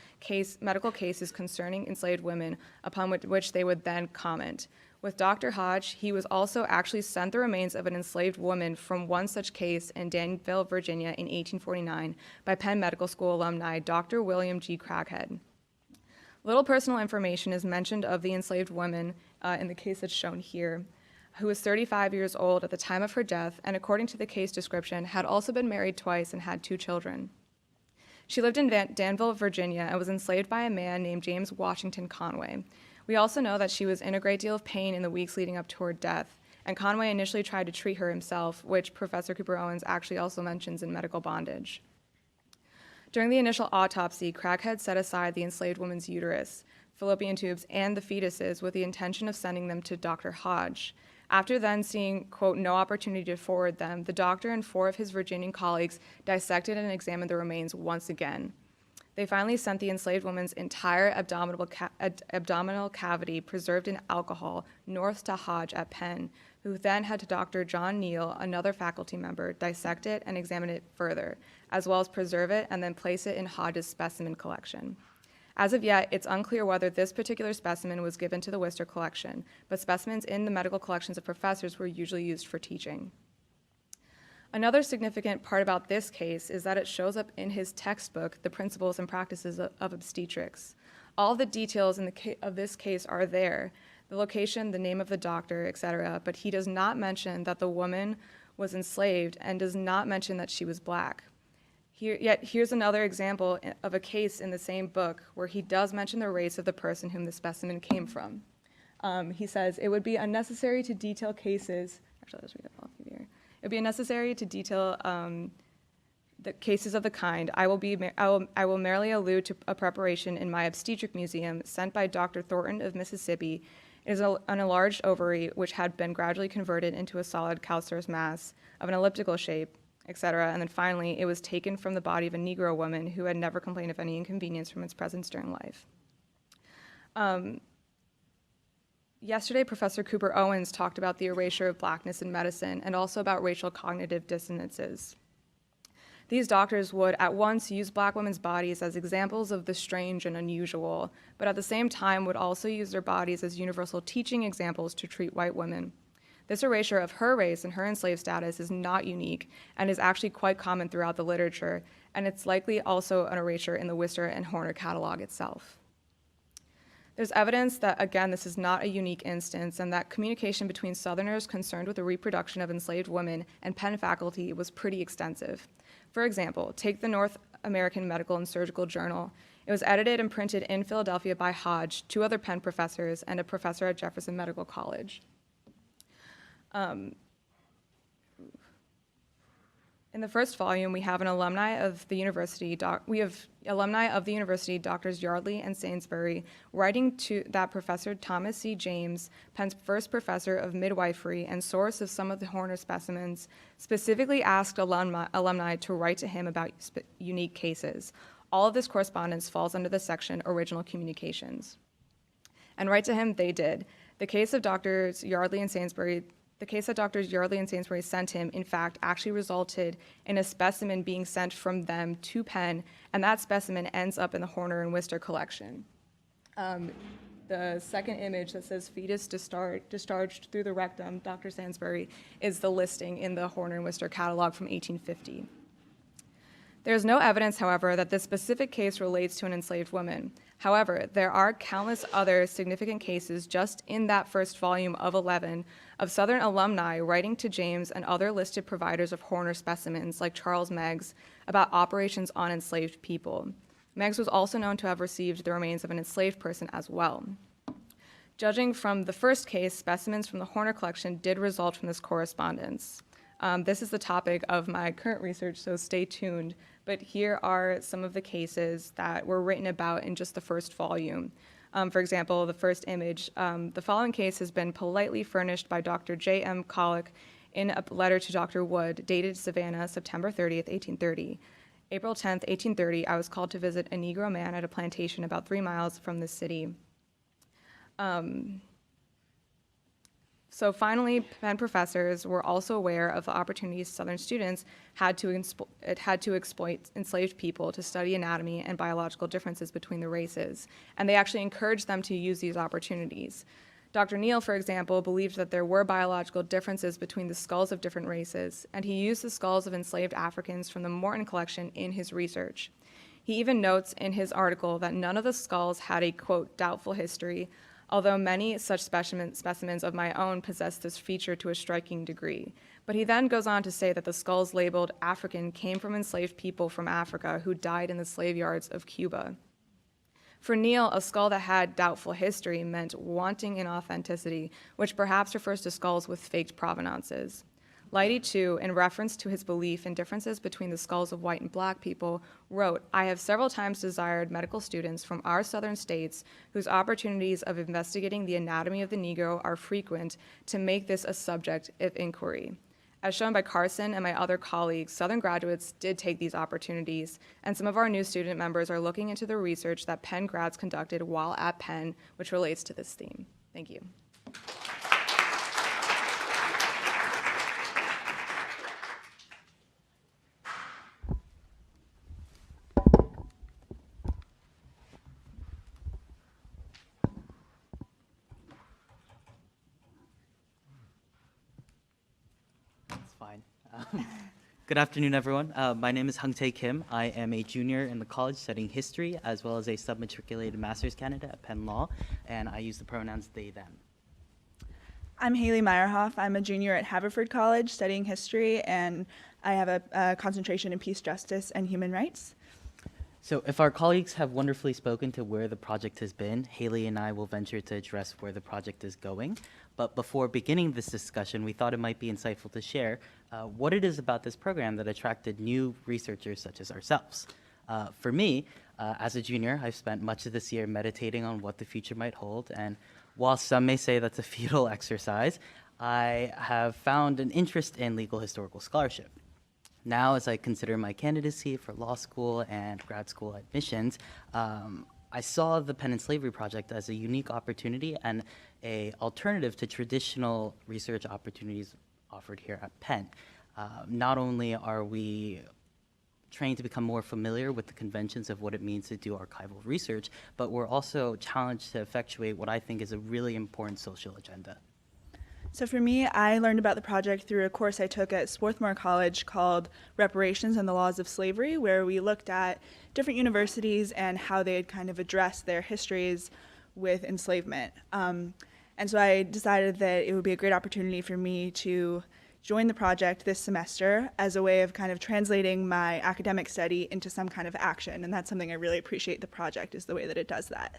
medical cases concerning enslaved women upon which they would then comment. With Dr. Hodge, he was also actually sent the remains of an enslaved woman from one such case in Danville, Virginia in 1849 by Penn Medical School alumni Dr. William G. Craighead. Little personal information is mentioned of the enslaved woman in the case that's shown here, who was 35 years old at the time of her death, and according to the case description, had also been married twice and had 2 children. She lived in Danville, Virginia, and was enslaved by a man named James Washington Conway. We also know that she was in a great deal of pain in the weeks leading up to her death, and Conway initially tried to treat her himself, which Professor Cooper Owens actually also mentions in Medical Bondage. During the initial autopsy, Craighead set aside the enslaved woman's uterus, fallopian tubes, and the fetuses with the intention of sending them to Dr. Hodge. After then seeing, quote, no opportunity to forward them, the doctor and 4 of his Virginian colleagues dissected and examined the remains once again. They finally sent the enslaved woman's entire abdominal cavity preserved in alcohol north to Hodge at Penn, who then had to Dr. John Neal, another faculty member, dissect it and examine it further, as well as preserve it and then place it in Hodge's specimen collection. As of yet, it's unclear whether this particular specimen was given to the Wister collection, but specimens in the medical collections of professors were usually used for teaching. Another significant part about this case is that it shows up in his textbook, The Principles and Practices of Obstetrics. All the details of this case are there, the location, the name of the doctor, etc., but he does not mention that the woman was enslaved and does not mention that she was Black. Yet here's another example of a case in the same book where he does mention the race of the person whom the specimen came from. He says, it would be unnecessary to detail cases, actually let's read it off here. It would be unnecessary to detail the cases of the kind. I will merely allude to a preparation in my obstetric museum sent by Dr. Thornton of Mississippi. It is an enlarged ovary which had been gradually converted into a solid calcareous mass of an elliptical shape, etc. And then finally, it was taken from the body of a Negro woman who had never complained of any inconvenience from its presence during life. Yesterday, Professor Cooper Owens talked about the erasure of Blackness in medicine and also about racial cognitive dissonances. These doctors would at once use Black women's bodies as examples of the strange and unusual, but at the same time would also use their bodies as universal teaching examples to treat white women. This erasure of her race and her enslaved status is not unique and is actually quite common throughout the literature, and it's likely also an erasure in the Wister and Horner catalog itself. There's evidence that, again, this is not a unique instance and that communication between Southerners concerned with the reproduction of enslaved women and Penn faculty was pretty extensive. For example, take the North American Medical and Surgical Journal. It was edited and printed in Philadelphia by Hodge, 2 other Penn professors, and a professor at Jefferson Medical College. In the first volume, we have alumni of the university, Doctors Yardley and Sainsbury, writing to that Professor Thomas C. James, Penn's first professor of midwifery and source of some of the Horner specimens, specifically asked alumni to write to him about unique cases. All of this correspondence falls under the section Original Communications. And write to him they did. The case that Doctors Yardley and Sainsbury sent him, in fact, actually resulted in a specimen being sent from them to Penn, and that specimen ends up in the Horner and Wister collection. The second image that says fetus discharged through the rectum, Dr. Sainsbury, is the listing in the Horner and Wister catalog from 1850. There is no evidence, however, that this specific case relates to an enslaved woman. However, there are countless other significant cases just in that first volume of 11 of Southern alumni writing to James and other listed providers of Horner specimens, like Charles Meggs, about operations on enslaved people. Meggs was also known to have received the remains of an enslaved person as well. Judging from the first case, specimens from the Horner collection did result from this correspondence. This is the topic of my current research, so stay tuned. But here are some of the cases that were written about in just the first volume. For example, the first image, the following case has been politely furnished by Dr. J.M. Kislak in a letter to Dr. Wood, dated Savannah, September 30th, 1830. April 10th, 1830, I was called to visit a Negro man at a plantation about 3 miles from the city. So finally, Penn professors were also aware of the opportunities Southern students had to exploit enslaved people to study anatomy and biological differences between the races, and they actually encouraged them to use these opportunities. Dr. Neal, for example, believed that there were biological differences between the skulls of different races, and he used the skulls of enslaved Africans from the Morton collection in his research. He even notes in his article that none of the skulls had a, quote, doubtful history, although many such specimens of my own possess this feature to a striking degree. But he then goes on to say that the skulls labeled African came from enslaved people from Africa who died in the slave yards of Cuba. For Neal, a skull that had doubtful history meant wanting in authenticity, which perhaps refers to skulls with faked provenances. Leidy, too, in reference to his belief in differences between the skulls of white and black people, wrote, "I have several times desired medical students from our southern states whose opportunities of investigating the anatomy of the Negro are frequent to make this a subject of inquiry." As shown by Carson and my other colleagues, Southern graduates did take these opportunities, and some of our new student members are looking into the research that Penn grads conducted while at Penn, which relates to this theme. Thank you. Fine. Good afternoon, everyone. My name is Hung-Tae Kim. I am a junior in the college studying history, as well as a submatriculated master's candidate at Penn Law, and I use the pronouns they, them. I'm Haley Meyerhoff. I'm a junior at Haverford College studying history, and I have a concentration in peace, justice, and human rights. So if our colleagues have wonderfully spoken to where the project has been, Haley and I will venture to address where the project is going. But before beginning this discussion, we thought it might be insightful to share what it is about this program that attracted new researchers such as ourselves. For me, as a junior, I've spent much of this year meditating on what the future might hold, and while some may say that's a futile exercise, I have found an interest in legal historical scholarship. Now, as I consider my candidacy for law school and grad school admissions, I saw the Penn and Slavery Project as a unique opportunity and an alternative to traditional research opportunities offered here at Penn. Not only are we trained to become more familiar with the conventions of what it means to do archival research, but we're also challenged to effectuate what I think is a really important social agenda. So for me, I learned about the project through a course I took at Swarthmore College called Reparations and the Laws of Slavery, where we looked at different universities and how they had kind of addressed their histories with enslavement. And so I decided that it would be a great opportunity for me to join the project this semester as a way of kind of translating my academic study into some kind of action. And that's something I really appreciate the project, is the way that it does that.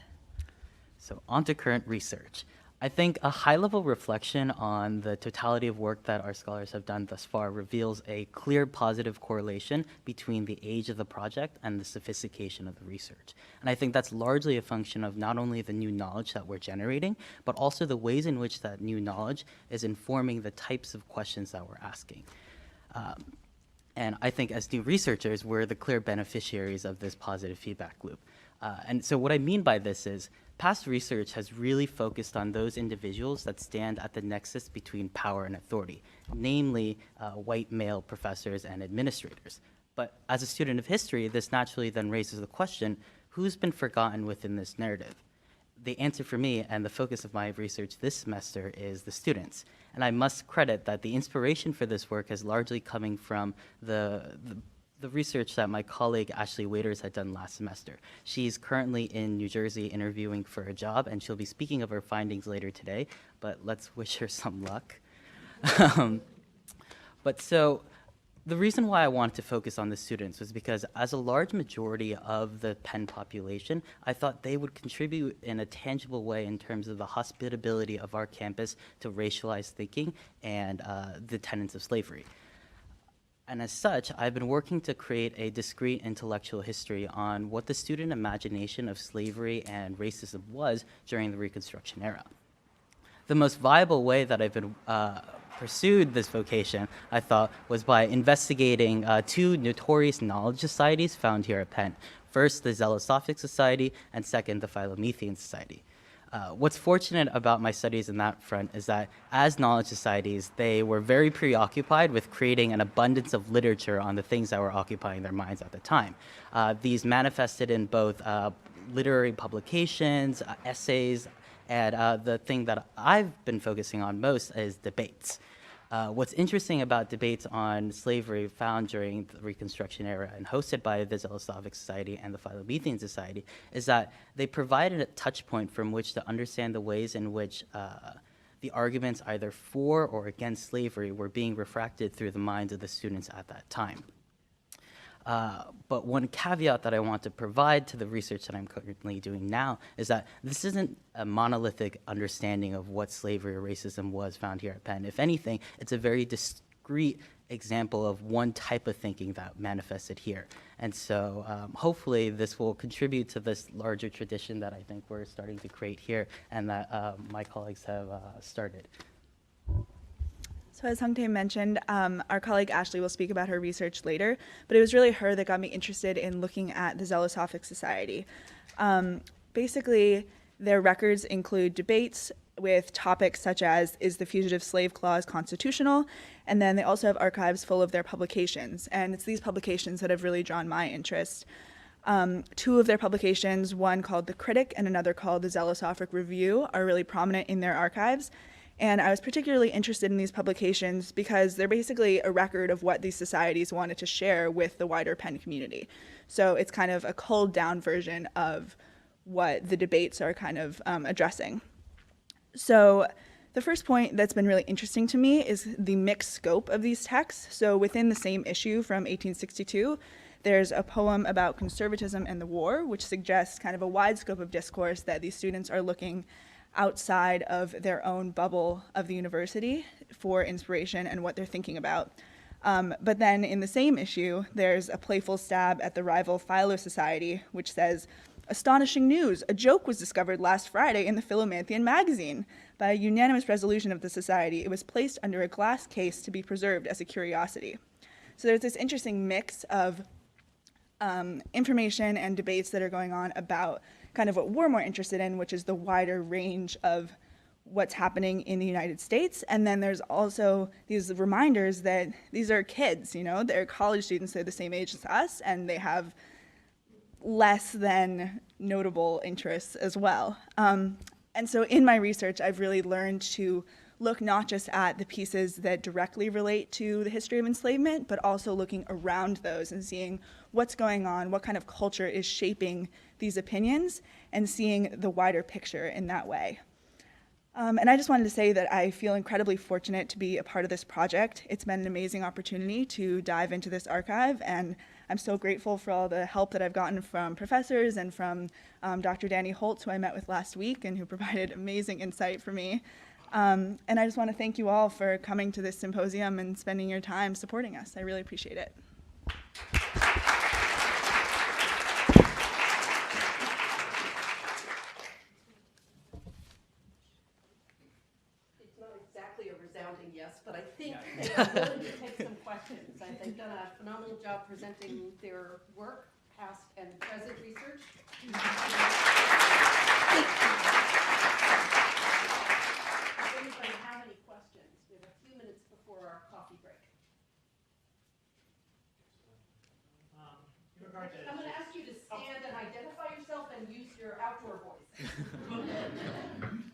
So on to current research. I think a high-level reflection on the totality of work that our scholars have done thus far reveals a clear positive correlation between the age of the project and the sophistication of the research. And I think that's largely a function of not only the new knowledge that we're generating, but also the ways in which that new knowledge is informing the types of questions that we're asking. And I think as new researchers, we're the clear beneficiaries of this positive feedback loop. And so what I mean by this is, past research has really focused on those individuals that stand at the nexus between power and authority, namely white male professors and administrators. But as a student of history, this naturally then raises the question, who's been forgotten within this narrative? The answer for me and the focus of my research this semester is the students. And I must credit that the inspiration for this work is largely coming from the research that my colleague Ashley Waiters had done last semester. She's currently in New Jersey interviewing for a job, and she'll be speaking of her findings later today, but let's wish her some luck. But so the reason why I wanted to focus on the students was because as a large majority of the Penn population, I thought they would contribute in a tangible way in terms of the hospitability of our campus to racialized thinking and the tenets of slavery. And as such, I've been working to create a discrete intellectual history on what the student imagination of slavery and racism was during the Reconstruction era. The most viable way that I've been pursued this vocation, I thought, was by investigating two notorious knowledge societies found here at Penn. First, the Zelosophic Society, and second, the Philomethian Society. What's fortunate about my studies in that front is that as knowledge societies, they were very preoccupied with creating an abundance of literature on the things that were occupying their minds at the time. These manifested in both literary publications, essays, and the thing that I've been focusing on most is debates. What's interesting about debates on slavery found during the Reconstruction era and hosted by the Zelosophic Society and the Philomethian Society is that they provided a touch point from which to understand the ways in which the arguments either for or against slavery were being refracted through the minds of the students at that time. But one caveat that I want to provide to the research that I'm currently doing now is that this isn't a monolithic understanding of what slavery or racism was found here at Penn. If anything, it's a very discrete example of one type of thinking that manifested here. And so hopefully this will contribute to this larger tradition that I think we're starting to create here and that my colleagues have started. So as Hungtae mentioned, our colleague Ashley will speak about her research later, but it was really her that got me interested in looking at the Zelosophic Society. Basically, their records include debates with topics such as, is the Fugitive Slave Clause constitutional? And then they also have archives full of their publications. And it's these publications that have really drawn my interest. Two of their publications, one called The Critic and another called The Zelosophic Review, are really prominent in their archives. And I was particularly interested in these publications because they're basically a record of what these societies wanted to share with the wider Penn community. So it's kind of a culled down version of what the debates are kind of addressing. So the first point that's been really interesting to me is the mixed scope of these texts. So within the same issue from 1862, there's a poem about conservatism and the war, which suggests kind of a wide scope of discourse that these students are looking outside of their own bubble of the university for inspiration and what they're thinking about. But then in the same issue, there's a playful stab at the rival Philo Society, which says, astonishing news, a joke was discovered last Friday in the Philomethian magazine. By a unanimous resolution of the society, it was placed under a glass case to be preserved as a curiosity. So there's this interesting mix of information and debates that are going on about kind of what we're more interested in, which is the wider range of what's happening in the United States. And then there's also these reminders that these are kids, you know, they're college students, they're the same age as us, and they have less than notable interests as well. And so in my research, I've really learned to look not just at the pieces that directly relate to the history of enslavement, but also looking around those and seeing what's going on, what kind of culture is shaping these opinions, and seeing the wider picture in that way. And I just wanted to say that I feel incredibly fortunate to be a part of this project. It's been an amazing opportunity to dive into this archive, and I'm so grateful for all the help that I've gotten from professors and from Dr. Danny Holtz, who I met with last week and who provided amazing insight for me. And I just want to thank you all for coming to this symposium and spending your time supporting us. I really appreciate it. It's not exactly a resounding yes, but I think they are willing to take some questions. They've done a phenomenal job presenting their work, past and present research. Does anybody have any questions? We have a few minutes before our coffee break. I'm going to ask you to stand and identify yourself and use your outdoor voice.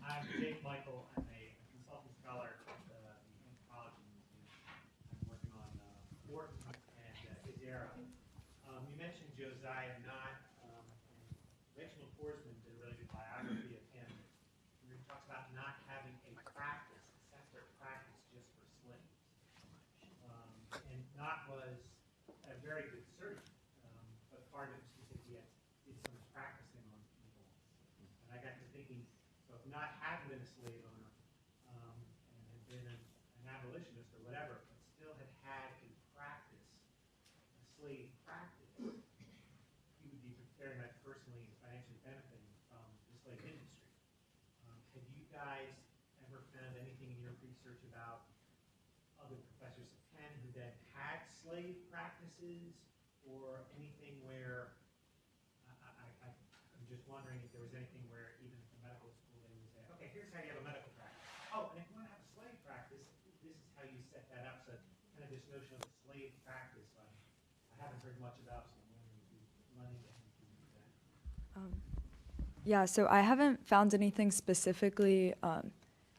I'm Jake Michael. I'm a consultant scholar at the Anthropology Museum. I'm working on Morton and his era. You mentioned Josiah Knott, and Reginald Forsman did a really good biography of him. He talks about not having a practice, a separate practice just for slaves. And Knott was a very good surgeon, but part of it was because he did so much practicing on people. And I got to thinking, so if Knott hadn't been a slave owner and had been an abolitionist or whatever, but still had a practice, a slave practice, he would be very much personally and financially benefiting from the slave industry. Have you guys ever found anything in your research about other professors at Penn who then had slave practices, or anything where, I'm just wondering if there was anything where even at the medical school they would say, okay, here's how you have a medical practice. Oh, and if you want to have a slave practice, this is how you set that up. So kind of this notion of a slave practice, I haven't heard much about, so I'm wondering if you money that you do that. Yeah, so I haven't found anything specifically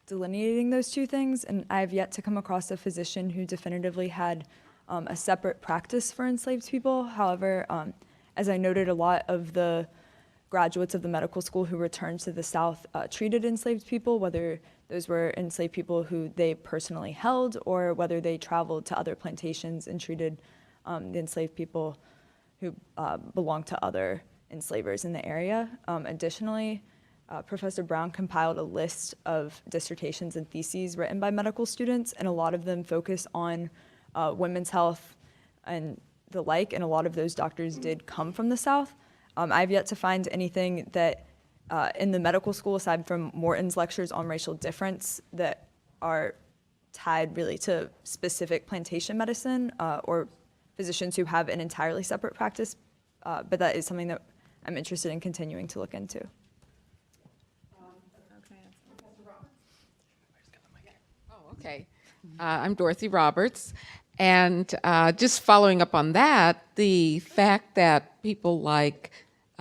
delineating those two things, and I've yet to come across a physician who definitively had a separate practice for enslaved people. However, as I noted, a lot of the graduates of the medical school who returned to the South treated enslaved people, whether those were enslaved people who they personally held or whether they traveled to other plantations and treated the enslaved people who belonged to other enslavers in the area. Additionally, Professor Brown compiled a list of dissertations and theses written by medical students, and a lot of them focus on women's health and the like, and a lot of those doctors did come from the South. I've yet to find anything that in the medical school, aside from Morton's lectures on racial difference, that are tied really to specific plantation medicine or physicians who have an entirely separate practice, but that is something that I'm interested in continuing to look into. Okay. I'm Dorothy Roberts. And just following up on that, the fact that people like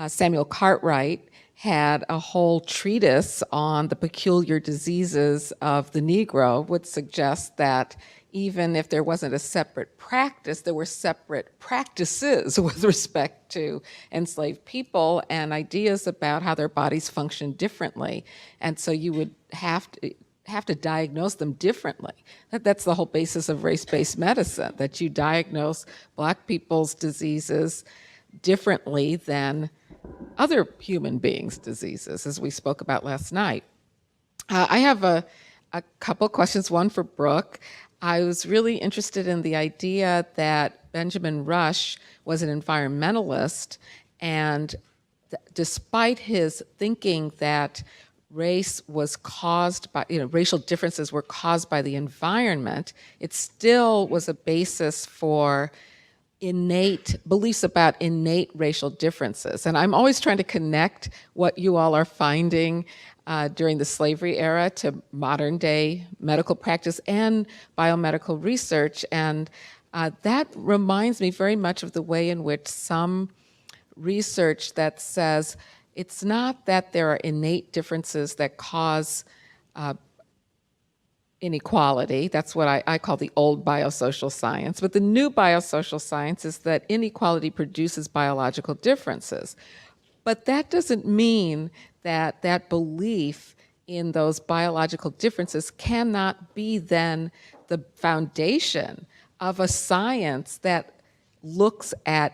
Samuel Cartwright had a whole treatise on the peculiar diseases of the Negro would suggest that even if there wasn't a separate practice, there were separate practices with respect to enslaved people and ideas about how their bodies function differently. And so you would have to diagnose them differently. That's the whole basis of race-based medicine, that you diagnose Black people's diseases differently than other human beings' diseases, as we spoke about last night. I have a couple questions, one for Brooke. I was really interested in the idea that Benjamin Rush was an environmentalist, and despite his thinking that race was caused by, racial differences were caused by the environment, it still was a basis for innate beliefs about innate racial differences. And I'm always trying to connect what you all are finding during the slavery era to modern day medical practice and biomedical research. And that reminds me very much of the way in which some research that says it's not that there are innate differences that cause inequality. That's what I call the old biosocial science. But the new biosocial science is that inequality produces biological differences. But that doesn't mean that that belief in those biological differences cannot be then the foundation of a science that looks at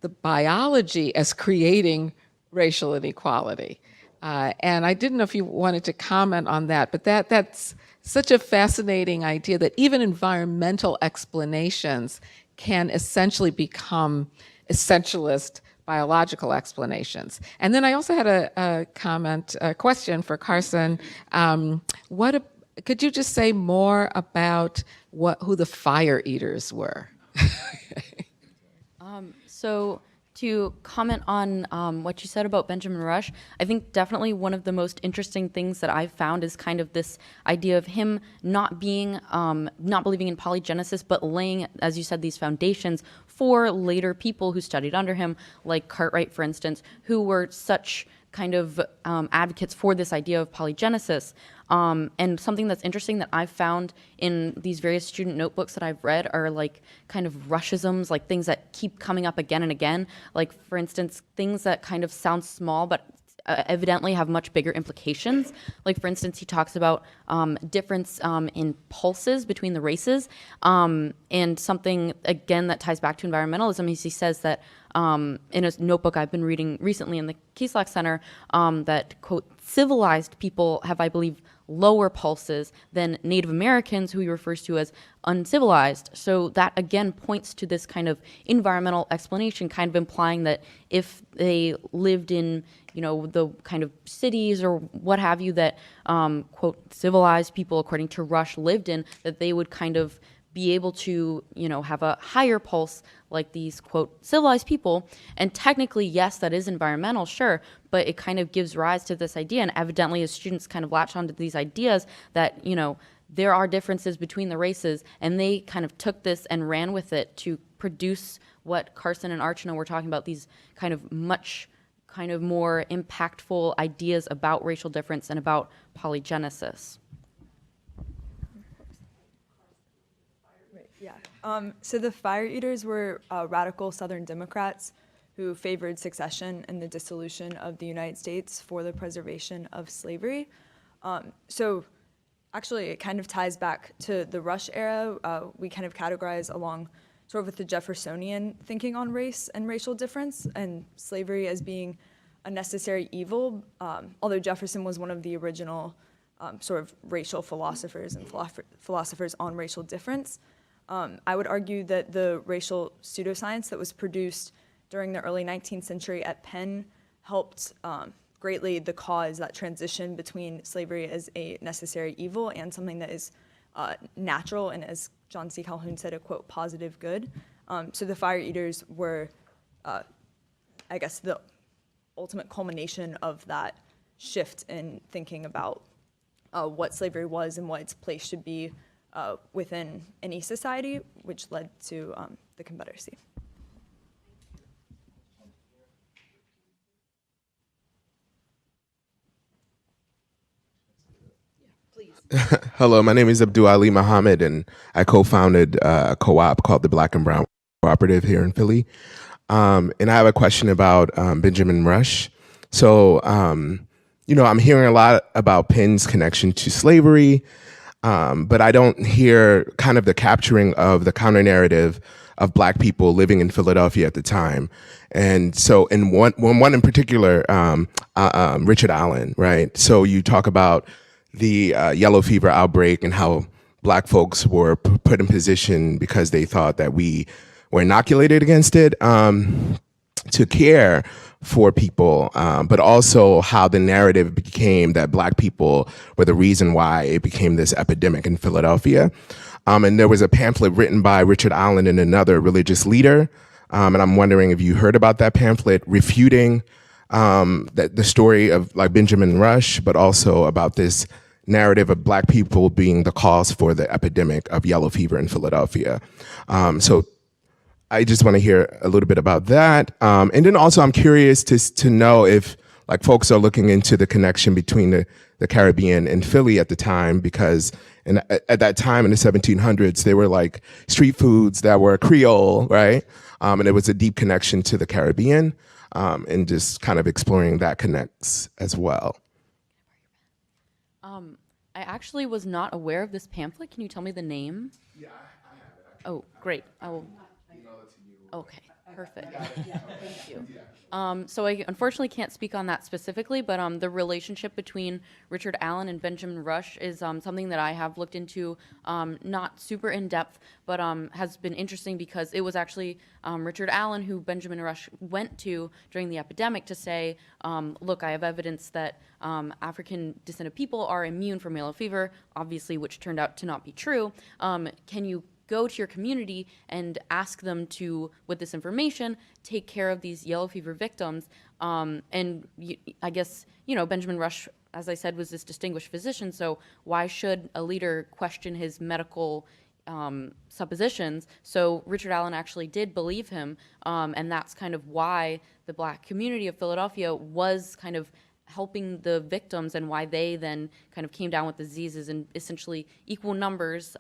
the biology as creating racial inequality. And I didn't know if you wanted to comment on that, but that's such a fascinating idea that even environmental explanations can essentially become essentialist biological explanations. And then I also had a question for Carson. Could you just say more about who the fire eaters were? So to comment on what you said about Benjamin Rush, I think definitely one of the most interesting things that I've found is kind of this idea of him not believing in polygenesis, but laying, as you said, these foundations for later people who studied under him, like Cartwright, for instance, who were such kind of advocates for this idea of polygenesis. And something that's interesting that I've found in these various student notebooks that I've read are like kind of Rushisms, like things that keep coming up again and again. Like, for instance, things that kind of sound small but evidently have much bigger implications. Like, for instance, he talks about difference in pulses between the races, and something, again, that ties back to environmentalism is he says that in a notebook I've been reading recently in the Kislak Center, that, quote, civilized people have, I believe, lower pulses than Native Americans, who he refers to as uncivilized. So that, again, points to this kind of environmental explanation, kind of implying that if they lived in, the kind of cities or what have you that, quote, civilized people, according to Rush, lived in, that they would kind of be able to, have a higher pulse like these, quote, civilized people. And technically, yes, that is environmental, sure, but it kind of gives rise to this idea. And evidently, as students kind of latch onto these ideas that, there are differences between the races, and they kind of took this and ran with it to produce what Carson and Archana were talking about, these kind of much kind of more impactful ideas about racial difference and about polygenesis. So the fire eaters were radical Southern Democrats who favored secession and the dissolution of the United States for the preservation of slavery. So actually, it kind of ties back to the Rush era. We kind of categorize along sort of with the Jeffersonian thinking on race and racial difference and slavery as being a necessary evil, although Jefferson was one of the original sort of racial philosophers and philosophers on racial difference. I would argue that the racial pseudoscience that was produced during the early 19th century at Penn helped greatly the cause, that transition between slavery as a necessary evil and something that is natural and, as John C. Calhoun said, a, quote, positive good. So the fire eaters were, I guess, the ultimate culmination of that shift in thinking about what slavery was and what its place should be within any society, which led to the Confederacy. Hello, my name is Abdul Ali Muhammad, and I co-founded a co-op called the Black and Brown Cooperative here in Philly. And I have a question about Benjamin Rush. So, I'm hearing a lot about Penn's connection to slavery, but I don't hear kind of the capturing of the counter-narrative of Black people living in Philadelphia at the time. And so in one in particular, Richard Allen, right? So you talk about the yellow fever outbreak and how Black folks were put in position because they thought that we were inoculated against it, to care for people, but also how the narrative became that Black people were the reason why it became this epidemic in Philadelphia. And there was a pamphlet written by Richard Allen and another religious leader. And I'm wondering if you heard about that pamphlet refuting the story of like Benjamin Rush, but also about this narrative of Black people being the cause for the epidemic of yellow fever in Philadelphia. So I just want to hear a little bit about that. And then also I'm curious to know if like folks are looking into the connection between the Caribbean and Philly at the time, because at that time in the 1700s, there were like street foods that were Creole, right? And it was a deep connection to the Caribbean, and just kind of exploring that connects as well. I actually was not aware of this pamphlet. Can you tell me the name? Yeah, I have it. Oh, great. I will. Okay, perfect. Thank you. So I unfortunately can't speak on that specifically, but the relationship between Richard Allen and Benjamin Rush is something that I have looked into, not super in depth, but has been interesting because it was actually Richard Allen who Benjamin Rush went to during the epidemic to say, look, I have evidence that African descended people are immune from yellow fever, obviously, which turned out to not be true. Can you go to your community and ask them to, with this information, take care of these yellow fever victims. I guess, Benjamin Rush, as I said, was this distinguished physician, so why should a leader question his medical suppositions? So Richard Allen actually did believe him, and that's kind of why the Black community of Philadelphia was kind of helping the victims and why they then kind of came down with diseases in essentially equal numbers.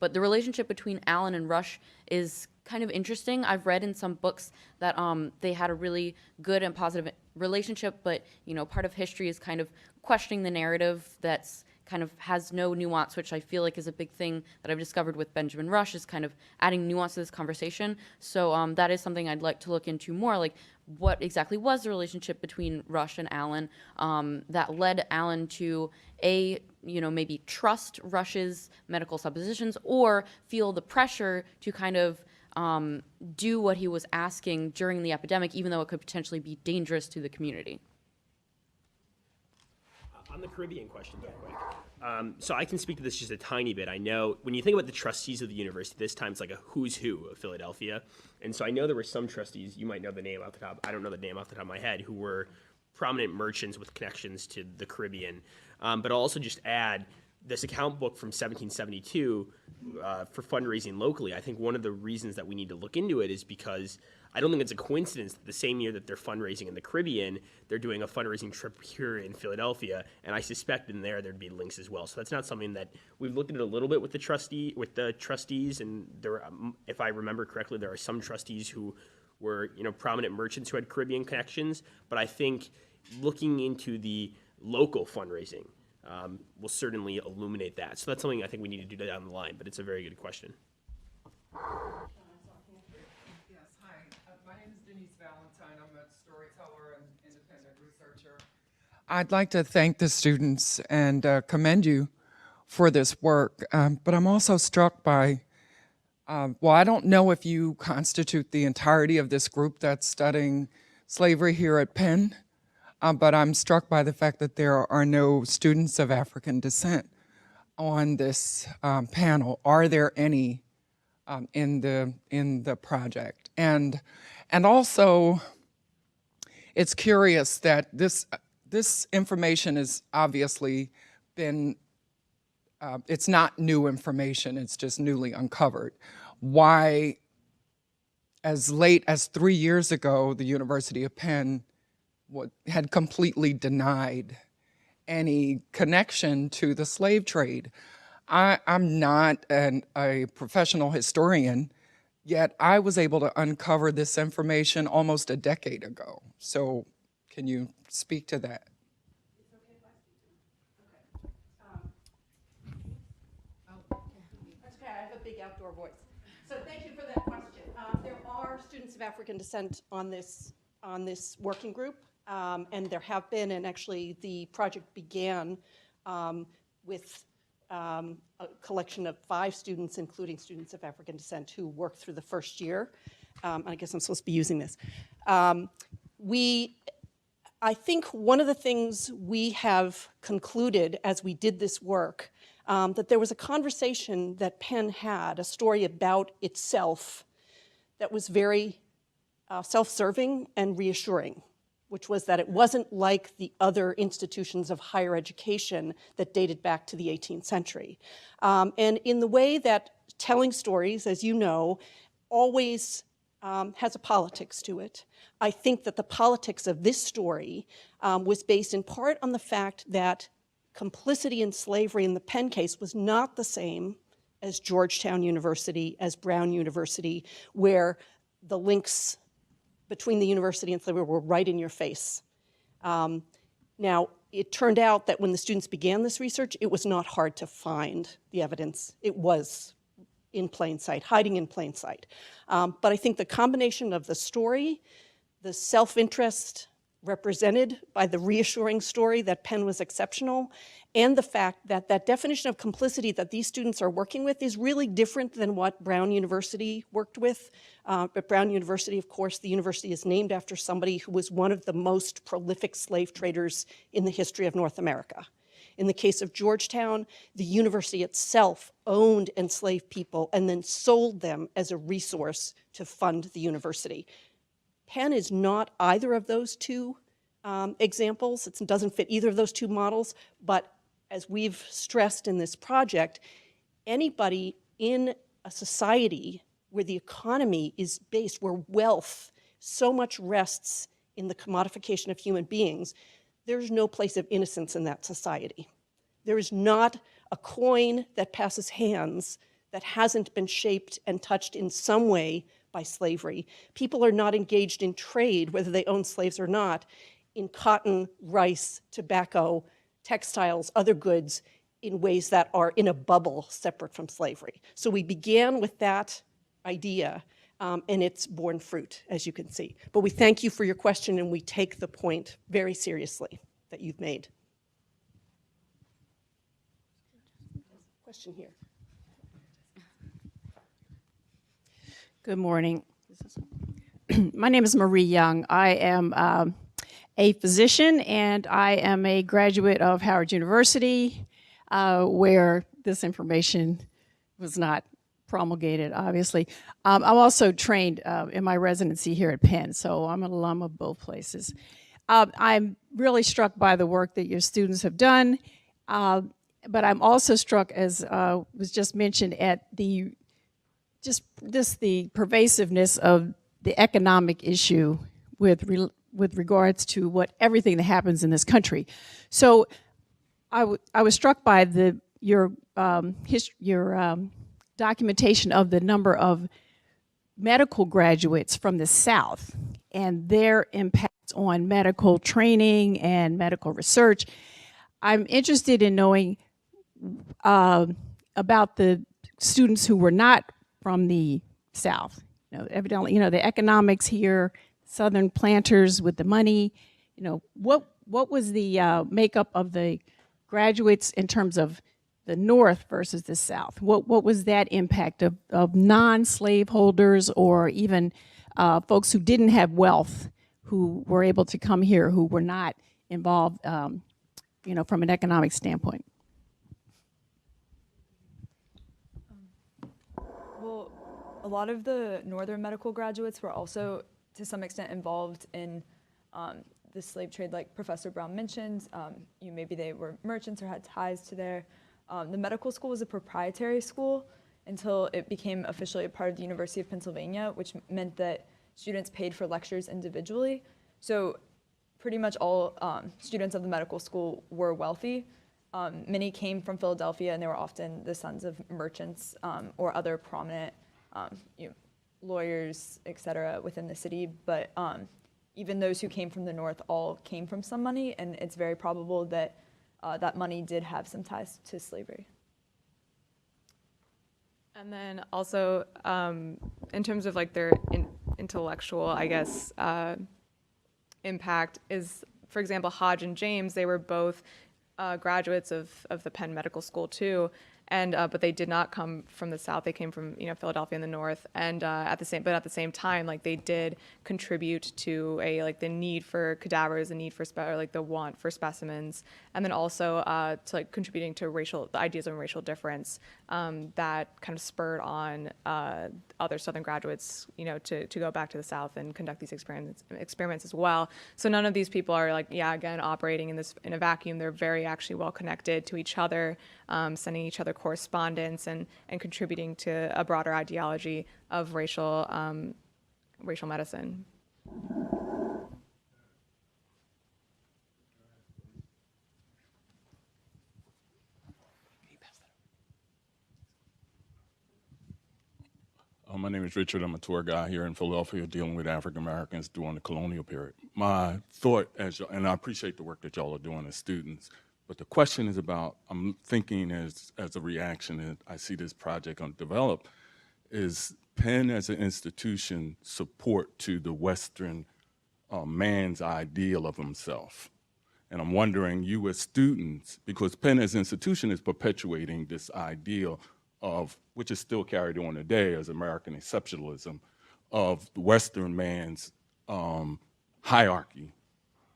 But the relationship between Allen and Rush is kind of interesting. I've read in some books that they had a really good and positive relationship, but part of history is kind of questioning the narrative that's kind of has no nuance, which I feel like is a big thing that I've discovered with Benjamin Rush, is kind of adding nuance to this conversation. So that is something I'd like to look into more, like what exactly was the relationship between Rush and Allen that led Allen to maybe trust Rush's medical suppositions or feel the pressure to kind of do what he was asking during the epidemic, even though it could potentially be dangerous to the community. On the Caribbean question, real quick. So I can speak to this just a tiny bit. I know when you think about the trustees of the university, this time it's like a who's who of Philadelphia. And so I know there were some trustees, you might know the name off the top, I don't know the name off the top of my head, who were prominent merchants with connections to the Caribbean. But I'll also just add this account book from 1772 for fundraising locally. I think one of the reasons that we need to look into it is because I don't think it's a coincidence that the same year that they're fundraising in the Caribbean, they're doing a fundraising trip here in Philadelphia, and I suspect in there'd be links as well. So that's not something that we've looked at it a little bit with the trustees, and there, if I remember correctly, there are some trustees who were prominent merchants who had Caribbean connections. But I think looking into the local fundraising will certainly illuminate that. So that's something I think we need to do down the line. But it's a very good question. I'd like to thank the students and commend you for this work, but I'm also struck by, I don't know if you constitute the entirety of this group that's studying slavery here at Penn, but I'm struck by the fact that there are no students of African descent on this panel. Are there any in the project? And also, it's curious that this information has obviously been, it's not new information, it's just newly uncovered. Why, as late as 3 years ago, the University of Penn had completely denied any connection to the slave trade. I'm not a professional historian, yet I was able to uncover this information almost a decade ago. So can you speak to that? That's okay, I have a big outdoor voice. So thank you for that question. There are students of African descent on this working group, and there have been, and actually the project began with a collection of 5 students, including students of African descent, who worked through the first year. I guess I'm supposed to be using this. I think one of the things we have concluded as we did this work that there was a conversation that Penn had, a story about itself, that was very self-serving and reassuring, which was that it wasn't like the other institutions of higher education that dated back to the 18th century. And in the way that telling stories, as you know, always has a politics to it, I think that the politics of this story was based in part on the fact that complicity in slavery in the Penn case was not the same as Georgetown University, as Brown University, where the links between the university and slavery were right in your face. Now, it turned out that when the students began this research, it was not hard to find the evidence. It was in plain sight, hiding in plain sight. But I think the combination of the story, the self-interest represented by the reassuring story that Penn was exceptional, and the fact that that definition of complicity that these students are working with is really different than what Brown University worked with. But Brown University, of course, the university is named after somebody who was one of the most prolific slave traders in the history of North America. In the case of Georgetown, the university itself owned enslaved people and then sold them as a resource to fund the university. Penn is not either of those two examples. It doesn't fit either of those two models, but as we've stressed in this project, anybody in a society where the economy is based, where wealth so much rests in the commodification of human beings, there's no place of innocence in that society. There is not a coin that passes hands that hasn't been shaped and touched in some way by slavery. People are not engaged in trade, whether they own slaves or not, in cotton, rice, tobacco, textiles, other goods, in ways that are in a bubble separate from slavery. So we began with that idea, and it's borne fruit, as you can see. But we thank you for your question, and we take the point very seriously that you've made. Question here. Good morning. My name is Marie Young. I am a physician, and I am a graduate of Howard University, where this information was not promulgated, obviously. I'm also trained in my residency here at Penn, so I'm an alum of both places. I'm really struck by the work that your students have done, but I'm also struck, as was just mentioned, at the the pervasiveness of the economic issue with regards to everything that happens in this country. So I was struck by your documentation of the number of medical graduates from the South and their impact on medical training and medical research. I'm interested in knowing about the students who were not from the South. Evidently, the economics here, Southern planters with the money. What was the makeup of the graduates in terms of the North versus the South? What was that impact of non-slave holders, or even folks who didn't have wealth, who were able to come here, who were not involved, from an economic standpoint? Well, a lot of the Northern medical graduates were also, to some extent, involved in the slave trade, like Professor Brown mentioned. Maybe they were merchants or had ties to there. The medical school was a proprietary school until it became officially a part of the University of Pennsylvania, which meant that students paid for lectures individually. So pretty much all students of the medical school were wealthy. Many came from Philadelphia, and they were often the sons of merchants or other prominent lawyers, et cetera, within the city. But even those who came from the North all came from some money, and it's very probable that that money did have some ties to slavery. And then also, in terms of their intellectual, I guess, impact is, for example, Hodge and James, they were both graduates of the Penn Medical School too. and but they did not come from the South. They came from Philadelphia in the North, and at the same time, like they did contribute to the need for cadavers, the need for the want for specimens, and then also to contributing to the ideas of racial difference that kind of spurred on other Southern graduates, to go back to the South and conduct these experiments as well. So none of these people are again operating in a vacuum. They're very actually well connected to each other, sending each other correspondence and contributing to a broader ideology of racial medicine. My name is Richard. I'm a tour guide here in Philadelphia dealing with African Americans during the colonial period. My thought, and I appreciate the work that y'all are doing as students, but the question is about, I'm thinking as a reaction that I see this project develop, is Penn as an institution support to the Western man's ideal of himself? And I'm wondering, you as students, because Penn as an institution is perpetuating this ideal of, which is still carried on today as American exceptionalism, of the Western man's hierarchy.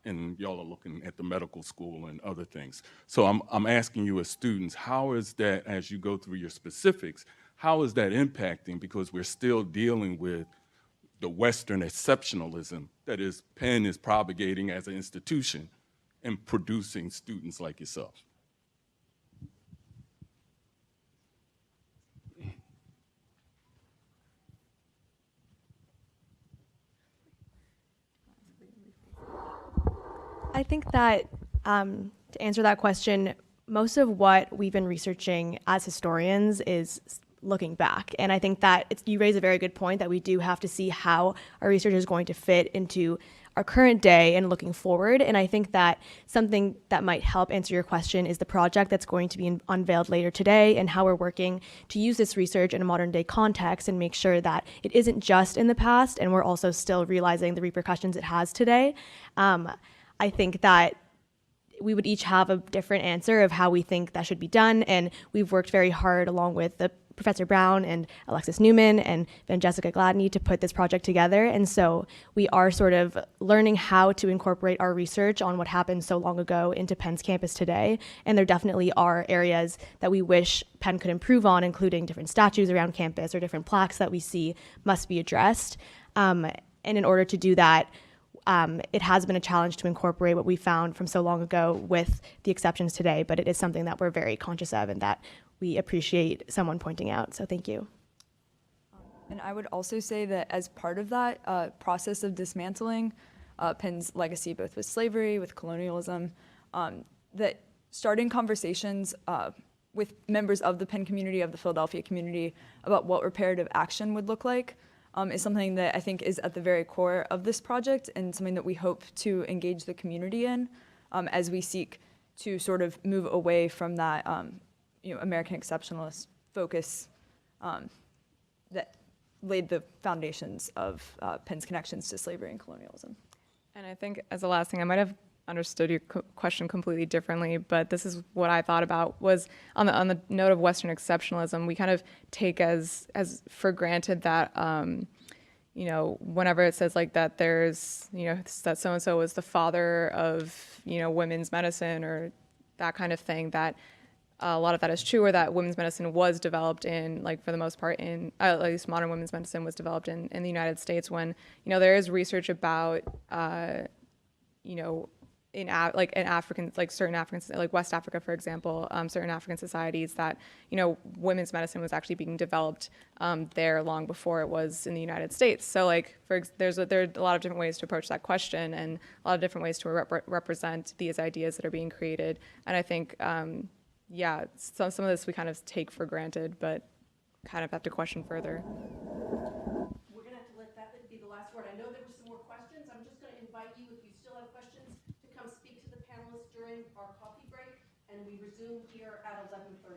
And y'all are looking at the medical school and other things. So I'm asking you as students, how is that, as you go through your specifics, how is that impacting? Because we're still dealing with the Western exceptionalism that is Penn is propagating as an institution and producing students like yourself. I think that to answer that question, most of what we've been researching as historians is looking back. And I think that you raise a very good point that we do have to see how our research is going to fit into our current day and looking forward. And I think that something that might help answer your question is the project that's going to be unveiled later today and how we're working to use this research in a modern day context and make sure that it isn't just in the past and we're also still realizing the repercussions it has today. I think that we would each have a different answer of how we think that should be done. And we've worked very hard along with Professor Brown and Alexis Newman and Van Jessica Gladney to put this project together. And so we are sort of learning how to incorporate our research on what happened so long ago into Penn's campus today. And there definitely are areas that we wish Penn could improve on, including different statues around campus or different plaques that we see must be addressed. And in order to do that, it has been a challenge to incorporate what we found from so long ago with the exceptions today, but it is something that we're very conscious of and that we appreciate someone pointing out. So thank you. And I would also say that as part of that process of dismantling Penn's legacy, both with slavery, with colonialism, that starting conversations with members of the Penn community, of the Philadelphia community, about what reparative action would look like is something that I think is at the very core of this project and something that we hope to engage the community in as we seek to sort of move away from that American exceptionalist focus that laid the foundations of Penn's connections to slavery and colonialism. And I think as the last thing, I might have understood your question completely differently, but this is what I thought about was on the note of Western exceptionalism, we kind of take as for granted that whenever it says like that there's that so and so was the father of women's medicine or that kind of thing, that a lot of that is true, or that women's medicine was developed in, like, for the most part, in at least modern women's medicine was developed in the United States, when there is research about in African, like certain Africans, like West Africa, for example, certain African societies that, women's medicine was actually being developed there long before it was in the United States. So like, there are a lot of different ways to approach that question and a lot of different ways to represent these ideas that are being created. And I think, some of this we kind of take for granted, but kind of have to question further. We're going to have to let that be the last word. I know there were some more questions. I'm just going to invite you, if you still have questions, to come speak to the panelists during our coffee break, and we resume here at 11:30.